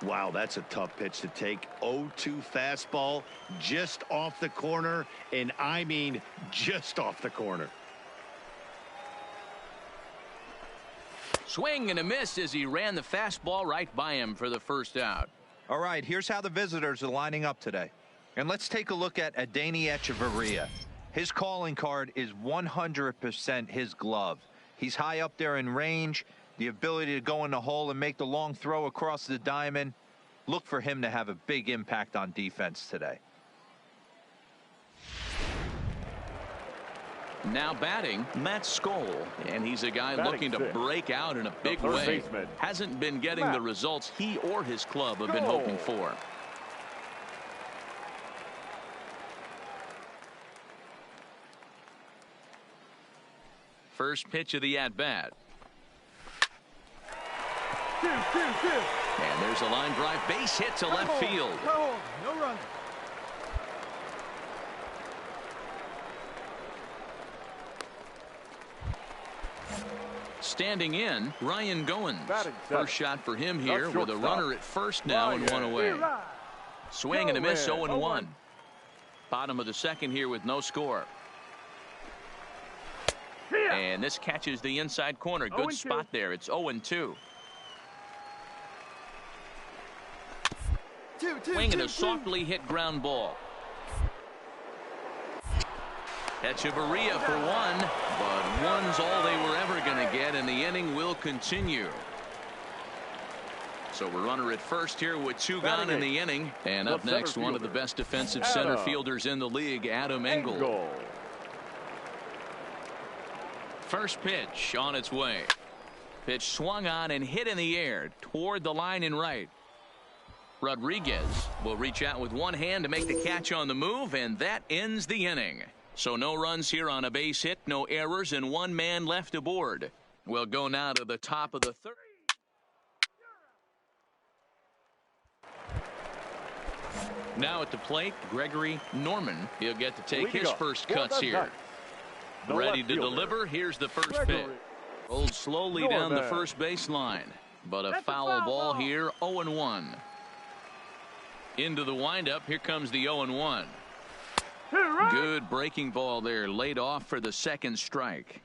Wow, that's a tough pitch to take. 0-2 fastball just off the corner, and I mean just off the corner. Swing and a miss as he ran the fastball right by him for the first out. All right, here's how the visitors are lining up today. And let's take a look at Adeiny Echeverria. His calling card is 100% his glove. He's high up there in range, the ability to go in the hole and make the long throw across the diamond. Look for him to have a big impact on defense today. Now batting, Matt Skoll, and he's a guy looking to break out in a big way. Hasn't been getting the results he or his club have been hoping for. First pitch of the at-bat. And there's a line drive, base hit to left field. No run. Standing in, Ryan Goins. First shot for him here with a runner at first now and 1 away. Swing and a miss, 0-1. Bottom of the second here with no score. And this catches the inside corner. Good spot there. It's 0-2. Swing and a softly hit ground ball. Echeverria for 1, but 1's all they were ever going to get, and the inning will continue. So we're runner at first here with 2 gone in the inning. And up next, one of the best defensive center fielders in the league, Adam Engel. First pitch on its way. Pitch swung on and hit in the air toward the line in right. Rodriguez will reach out with one hand to make the catch on the move, and that ends the inning. So no runs here on a base hit, no errors, and 1 man left aboard. We'll go now to the top of the third. Now at the plate, Gregory Norman. He'll get to take his first cuts here. Ready to deliver. Here's the first pitch. Rolled slowly down the first baseline, but a foul ball here, 0-1. Into the windup. Here comes the 0-1. Good breaking ball there, laid off for the second strike.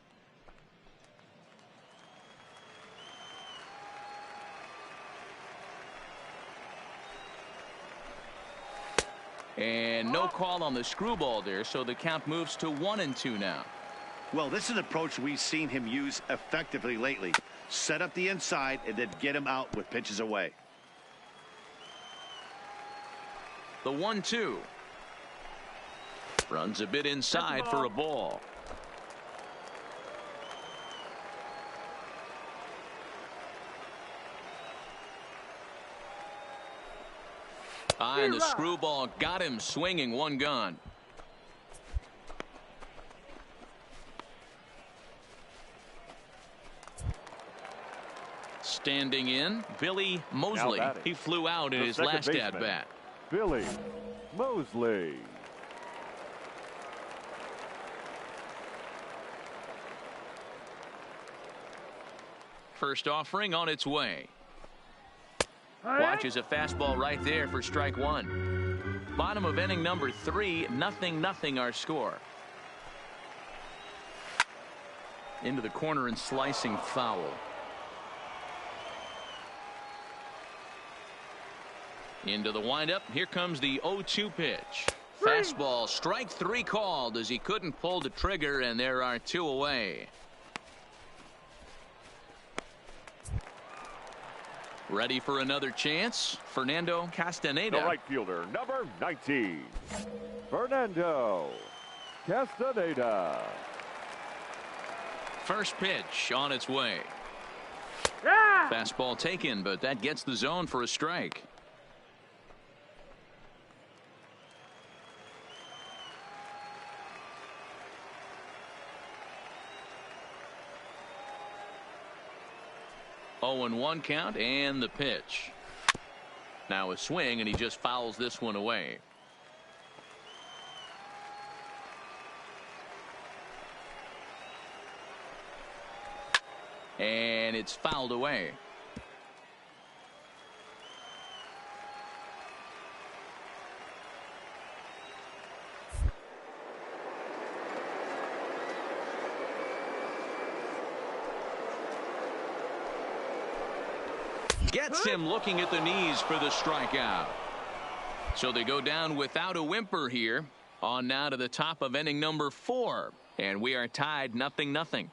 And no call on the screwball there, so the count moves to 1-2 now. Well, this is an approach we've seen him use effectively lately. Set up the inside and then get him out with pitches away. The 1-2. Runs a bit inside for a ball. And the screwball got him swinging, 1 gone. Standing in, Billy Mosley. He flew out in his last at-bat. Billy Mosley. First offering on its way. Watches a fastball right there for strike 1. Bottom of inning number 3, 0-0 our score. Into the corner and slicing foul. Into the windup. Here comes the 0-2 pitch. Fastball, strike 3 called as he couldn't pull the trigger, and there are 2 away. Ready for another chance, Fernando Castaneda. The right fielder, number 19, Fernando Castaneda. First pitch on its way. Yeah. Fastball taken, but that gets the zone for a strike. Oh, and 1 count, and the pitch. Now a swing, and he just fouls this one away. And it's fouled away. Gets him looking at the knees for the strikeout. So they go down without a whimper here. On now to the top of inning number 4. And we are tied 0-0.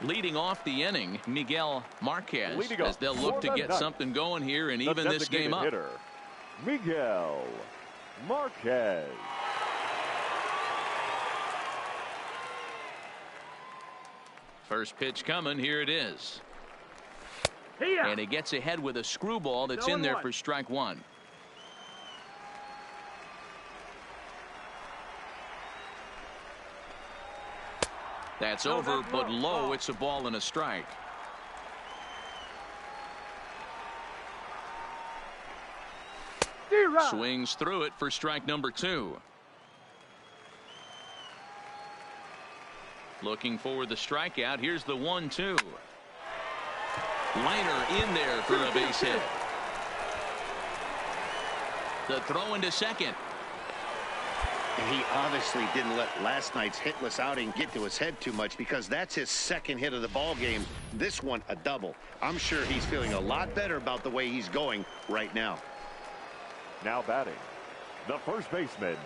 Leading off the inning, Miguel Marquez, as they'll look to get something going here and even this game up. Hitter, Miguel Marquez. First pitch coming. Here it is. Here. And he gets ahead with a screwball that's in there for strike 1. That's over, but low. It's a ball and a strike. Swings through it for strike number 2. Looking for the strikeout. Here's the 1-2. Liner in there for a base hit. The throw into second. And he obviously didn't let last night's hitless outing get to his head too much, because that's his second hit of the ball game. This one a double. I'm sure he's feeling a lot better about the way he's going right now. Now batting, the first baseman,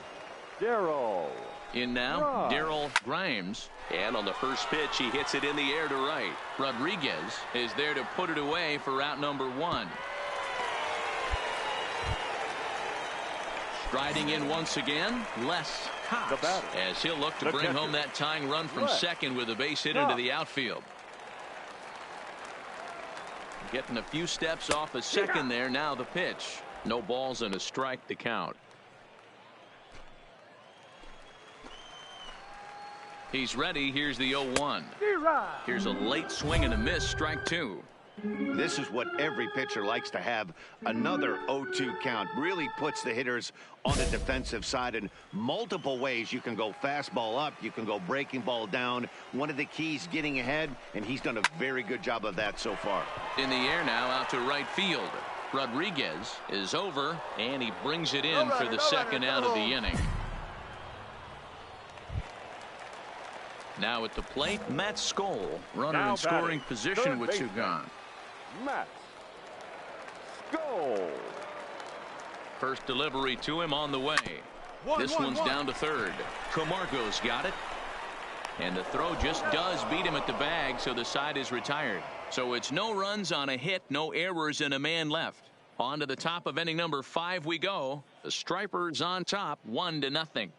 Darryl. In now, Darryl Grimes. And on the first pitch, he hits it in the air to right. Rodriguez is there to put it away for out number 1. Striding in once again, Les Cox, as he'll look to bring home that tying run from second with a base hit into the outfield. Getting a few steps off a second there. Now the pitch. No balls and a strike to count. He's ready. Here's the 0-1. Here's a late swing and a miss. Strike 2. This is what every pitcher likes to have. Another 0-2 count really puts the hitters on the defensive side in multiple ways. You can go fastball up, you can go breaking ball down. One of the keys, getting ahead, and he's done a very good job of that so far. In the air now, out to right field. Rodriguez is over, and he brings it in for the second out of the inning. Now at the plate, Matt Skoll, runner in scoring position with 2 gone. Matt Skoll. First delivery to him on the way. This one's down to third. Camargo's got it. And the throw just does beat him at the bag, so the side is retired. So it's no runs on a hit, no errors, and a man left. On to the top of inning number 5 we go. The Stripers on top, 1-0.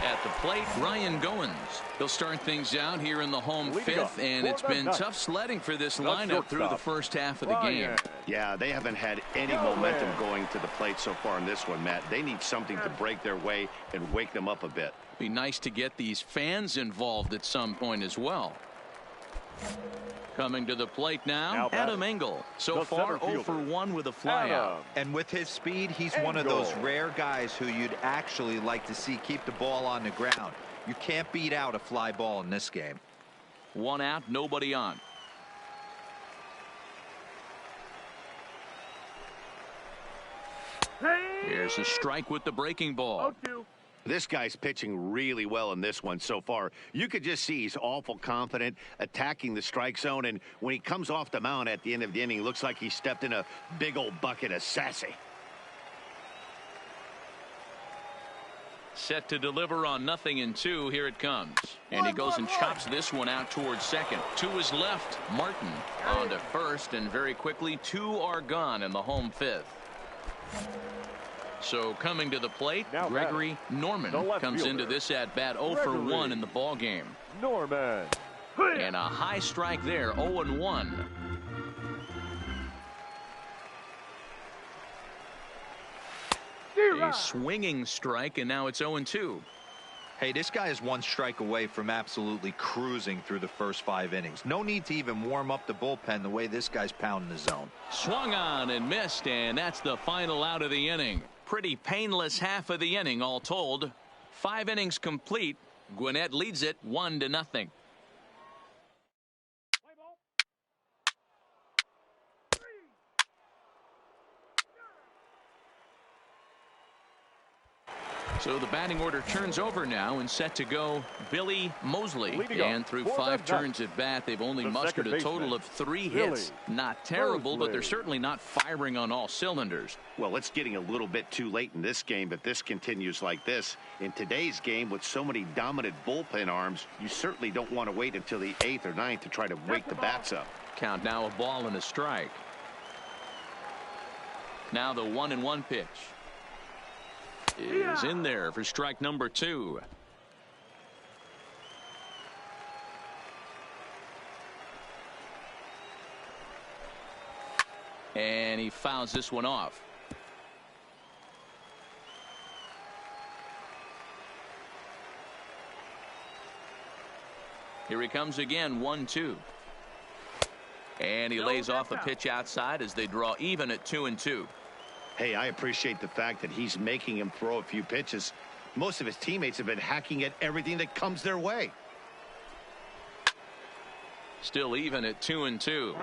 At the plate, Ryan Goins. He'll start things out here in the home 5th, and it's been tough sledding for this lineup through the first half of the game. Yeah, they haven't had any momentum going to the plate so far in this one, Matt. They need something to break their way and wake them up a bit. Be nice to get these fans involved at some point as well. Coming to the plate now Adam Engel. So far 0 for 1 with a flyout. And with his speed, he's one of those rare guys who you'd actually like to see keep the ball on the ground. You can't beat out a fly ball in this game. 1 out, nobody on. Here's a strike with the breaking ball. This guy's pitching really well in this one so far. You could just see he's awful confident attacking the strike zone, and when he comes off the mound at the end of the inning, it looks like he stepped in a big old bucket of sassy. Set to deliver on 0-2. Here it comes. And he goes and chops this one out towards second. To his left, Martin on to first, and very quickly 2 are gone in the home 5th. So coming to the plate, Gregory Norman comes into this at bat 0 for 1 in the ball game. Norman. And a high strike there, 0-1. A swinging strike, and now it's 0-2. Hey, this guy is 1 strike away from absolutely cruising through the first 5 innings. No need to even warm up the bullpen the way this guy's pounding the zone. Swung on and missed, and that's the final out of the inning. Pretty painless half of the inning all told. 5 innings complete. Gwinnett leads it 1-0. So the batting order turns over now, and set to go Billy Mosley. And through 5 turns at bat, they've only mustered a total of 3 hits. Not terrible, but they're certainly not firing on all cylinders. Well, it's getting a little bit too late in this game, but this continues like this. In today's game, with so many dominant bullpen arms, you certainly don't want to wait until the 8th or 9th to try to wake the bats up. Count now, a ball and a strike. Now the 1-1 pitch is in there for strike number 2. And he fouls this one off. Here he comes again, 1-2. And he lays off a pitch outside as they draw even at 2-2. Hey, I appreciate the fact that he's making him throw a few pitches. Most of his teammates have been hacking at everything that comes their way. Still even at 2-2.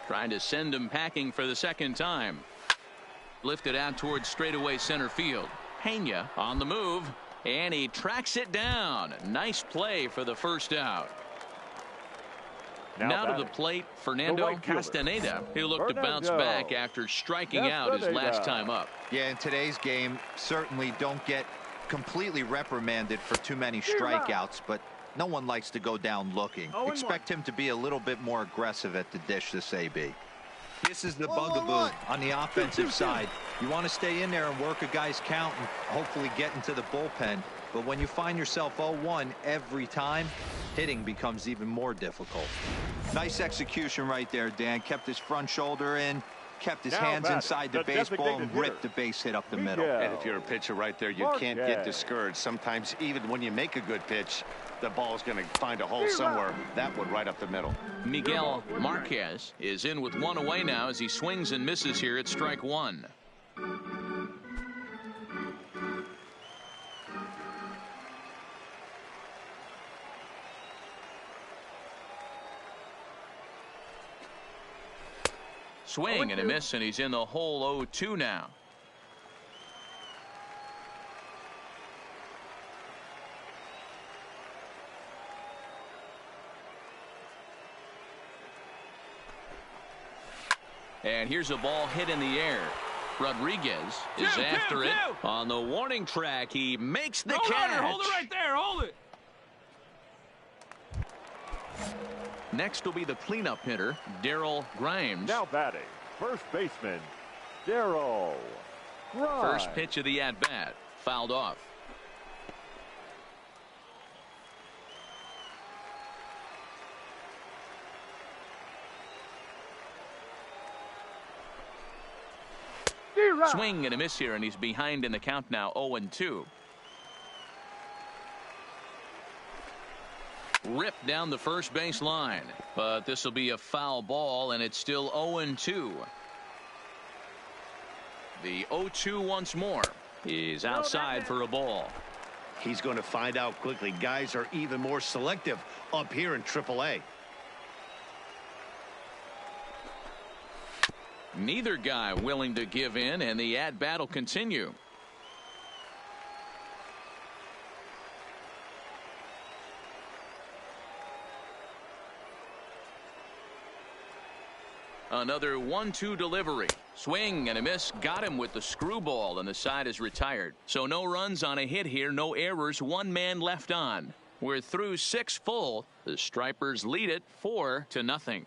Trying to send him packing for the second time. Lifted out towards straightaway center field. Pena on the move, and he tracks it down. Nice play for the first out. Now to the plate, Fernando Castaneda. He'll look to bounce back after striking out his last time up. Yeah, in today's game, certainly don't get completely reprimanded for too many strikeouts, but no one likes to go down looking. Expect him to be a little bit more aggressive at the dish this AB. This is the bugaboo on the offensive side. You want to stay in there and work a guy's count and hopefully get into the bullpen. But when you find yourself 0-1 every time, hitting becomes even more difficult. Nice execution right there, Dan. Kept his front shoulder in, kept his hands inside the baseball, and ripped the base hit up the middle. And if you're a pitcher right there, you can't get discouraged. Sometimes even when you make a good pitch, the ball's going to find a hole somewhere. That one right up the middle. Miguel Marquez is in with 1 away now as he swings and misses here at strike 1. Swing and a miss, and he's in the hole 0-2 now. And here's a ball hit in the air. Rodriguez is after it. On the warning track, he makes the catch. Runner, hold it right there, hold it. Next will be the cleanup hitter, Darryl Grimes. Now batting, first baseman, Darryl Grimes. First pitch of the at-bat, fouled off. Swing and a miss here, and he's behind in the count now, 0-2. Ripped down the first base line, but this will be a foul ball, and it's still 0-2. The 0-2 once more. He's outside for a ball. He's going to find out quickly. Guys are even more selective up here in AAA. Neither guy willing to give in, and the at-bat will continue. Another 1-2 delivery. Swing and a miss. Got him with the screwball, and the side is retired. So no runs on a hit here. No errors. One man left on. We're through 6 full. The Stripers lead it 4-0.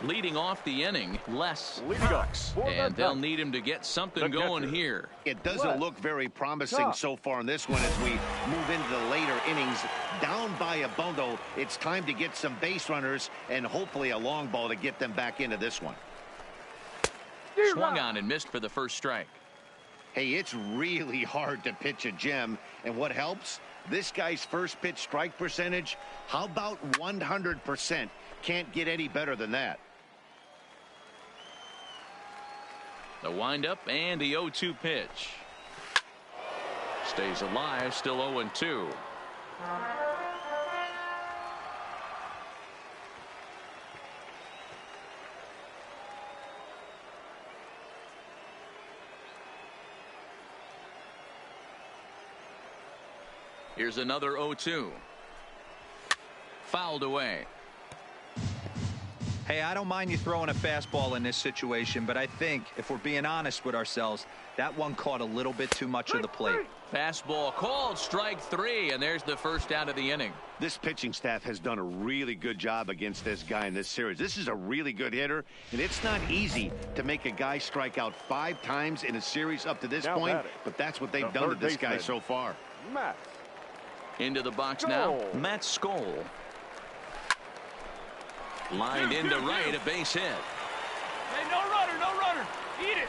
Leading off the inning, Les Cox, and they'll need him to get something going here. It doesn't look very promising so far in this one as we move into the later innings. Down by a bundle, it's time to get some base runners and hopefully a long ball to get them back into this one. Swung on and missed for the first strike. Hey, it's really hard to pitch a gem, and what helps? This guy's first pitch strike percentage, how about 100%? Can't get any better than that. The windup and the 0-2 pitch. Stays alive, still 0-2. Here's another 0-2. Fouled away. Hey, I don't mind you throwing a fastball in this situation, but I think if we're being honest with ourselves, that one caught a little bit too much of the plate. Fastball called, strike 3, and there's the first out of the inning. This pitching staff has done a really good job against this guy in this series. This is a really good hitter, and it's not easy to make a guy strike out 5 times in a series up to this point, but that's what they've done to this guy so far. Matt. Into the box now, Matt Skoll. Lined into right, a base hit. Hey, no runner, eat it.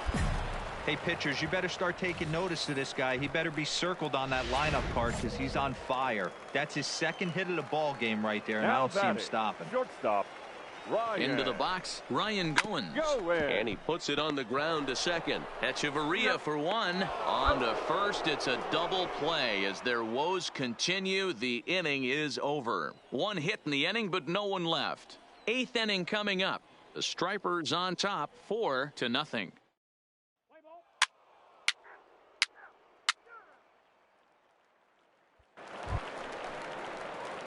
Hey, pitchers, you better start taking notice of this guy. He better be circled on that lineup card because he's on fire. That's his second hit of the ball game right there, and I don't see him stopping. Shortstop, Ryan. Into the box, Ryan Goins. And he puts it on the ground to second. Echeverria for 1. On to first, it's a double play. As their woes continue, the inning is over. 1 hit in the inning, but no one left. 8th inning coming up. The Stripers on top, 4-0.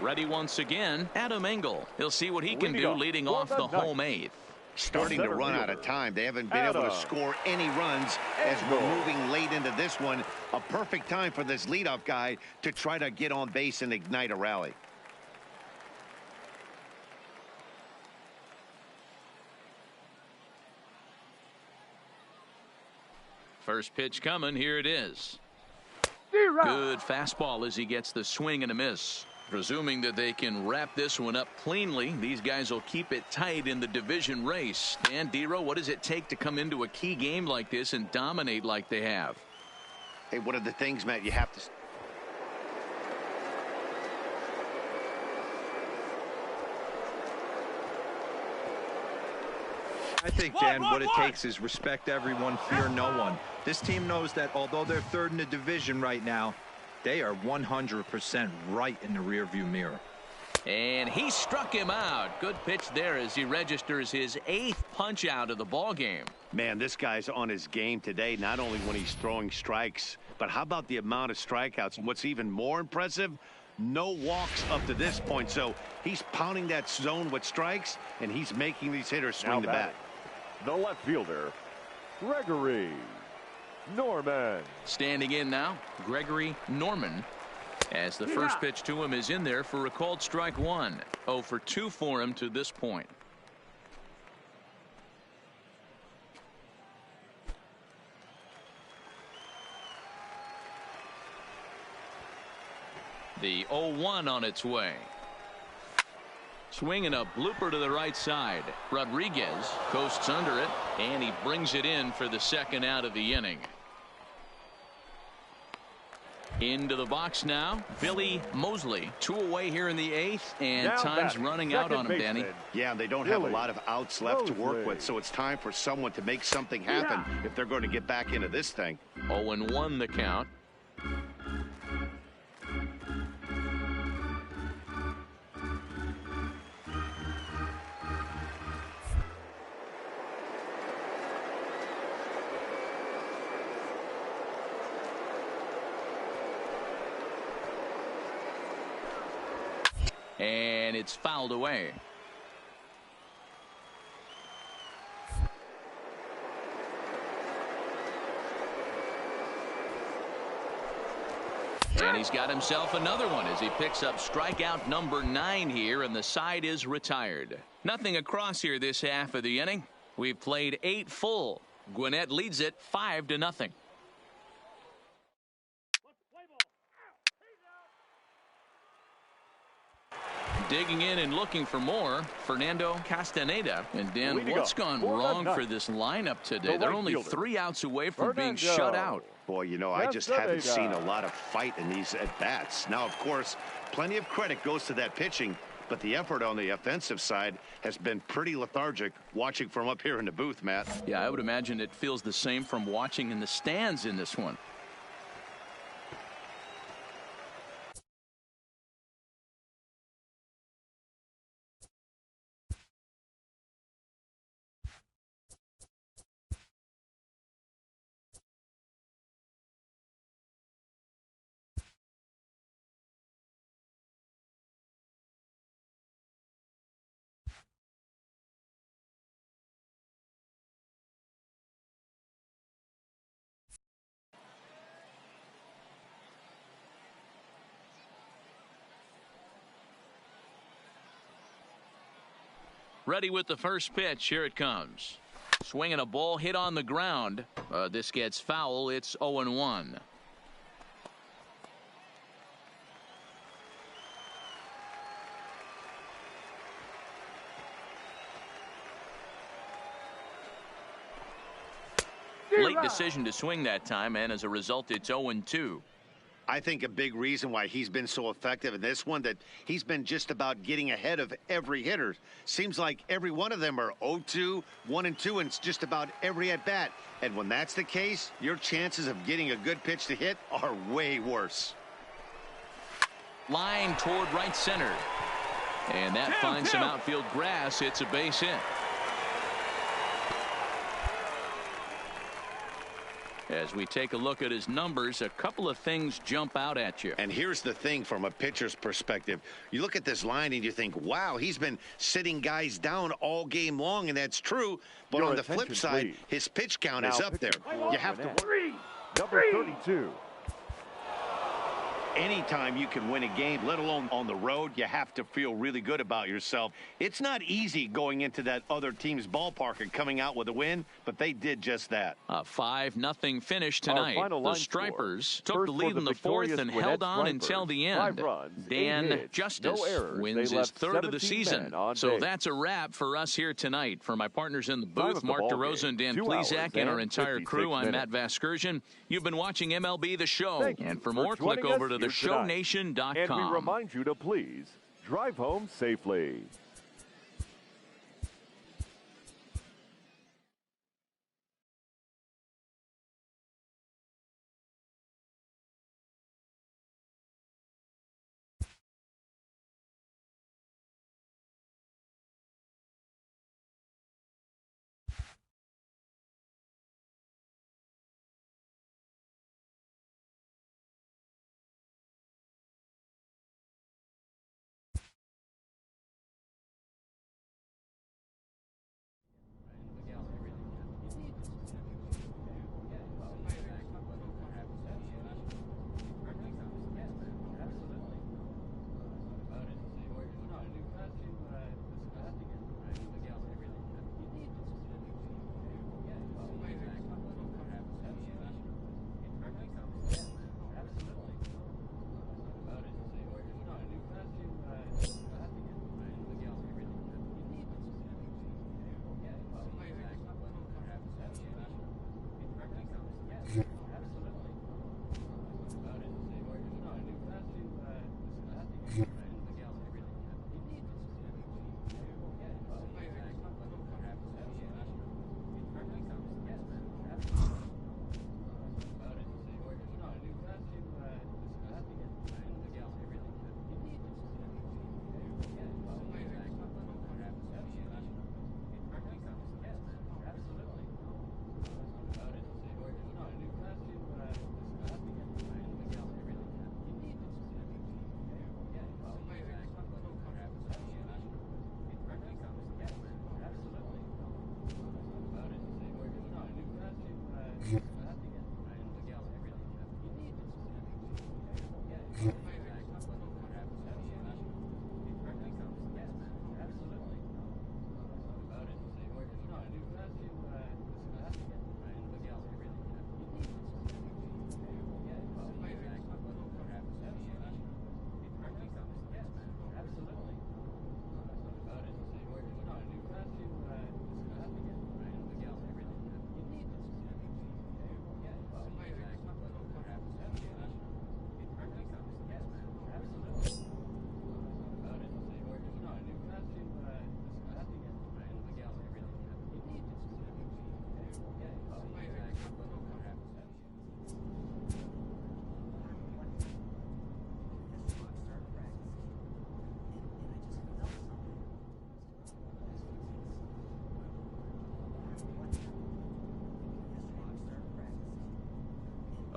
Ready once again, Adam Engel. He'll see what he can do leading off the home 8th. Starting to run out of time. They haven't been able to score any runs as we're moving late into this one. A perfect time for this leadoff guy to try to get on base and ignite a rally. First pitch coming. Here it is. Good fastball as he gets the swing and a miss. Presuming that they can wrap this one up cleanly, these guys will keep it tight in the division race. Dan Dero, what does it take to come into a key game like this and dominate like they have? Hey, one of the things, Matt, you have to... I think, Dan, what it takes is respect everyone, fear no one. This team knows that although they're 3rd in the division right now, they are 100% right in the rearview mirror. And he struck him out. Good pitch there as he registers his 8th punch out of the ball game. Man, this guy's on his game today, not only when he's throwing strikes, but how about the amount of strikeouts? And what's even more impressive, no walks up to this point. So he's pounding that zone with strikes, and he's making these hitters swing the bat. The left fielder, Gregory Norman. Standing in now, Gregory Norman, as the first pitch to him is in there for a called strike 1. 0 for 2 for him to this point. The 0-1 on its way. Swinging a blooper to the right side. Rodriguez coasts under it, and he brings it in for the second out of the inning. Into the box now, Billy Mosley. 2 away here in the 8th, and Now time's running out on him, Danny. Yeah, they don't have a lot of outs left to work with, so it's time for someone to make something happen if they're going to get back into this thing. 0-1 the count. And it's fouled away. And he's got himself another one as he picks up strikeout number 9 here, and the side is retired. Nothing across here this half of the inning. We've played 8 full. Gwinnett leads it 5-0. Digging in and looking for more, Fernando Castaneda. And Dan, what's gone wrong for this lineup today? They're only 3 outs away from being shut out. Boy, you know, I just haven't seen a lot of fight in these at-bats. Now, of course, plenty of credit goes to that pitching, but the effort on the offensive side has been pretty lethargic watching from up here in the booth, Matt. Yeah, I would imagine it feels the same from watching in the stands in this one. Ready with the first pitch. Here it comes. Swinging a ball hit on the ground. This gets foul. It's 0-1. Late decision to swing that time, and as a result, it's 0-2. I think a big reason why he's been so effective in this one, that he's been just about getting ahead of every hitter. Seems like every one of them are 0-2, 1-2, and it's just about every at-bat. And when that's the case, your chances of getting a good pitch to hit are way worse. Line toward right center. And that finds some outfield grass. It's a base hit. As we take a look at his numbers, a couple of things jump out at you. And here's the thing from a pitcher's perspective. You look at this line and you think, wow, he's been sitting guys down all game long, and that's true. But on the flip side, his pitch count is up there. You have to worry. Number 32. Anytime you can win a game, let alone on the road, you have to feel really good about yourself. It's not easy going into that other team's ballpark and coming out with a win, but they did just that. A 5-0 finish tonight. The Stripers took the lead in the 4th and held on until the end. Dan Justice wins his 3rd of the season. So that's a wrap for us here tonight. For my partners in the booth, Mark DeRosa and Dan Plesac, and our entire crew, I'm Matt Vasgersian. You've been watching MLB The Show. And for more, click over to the Show19.com. And we remind you to please drive home safely.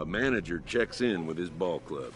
A manager checks in with his ball club.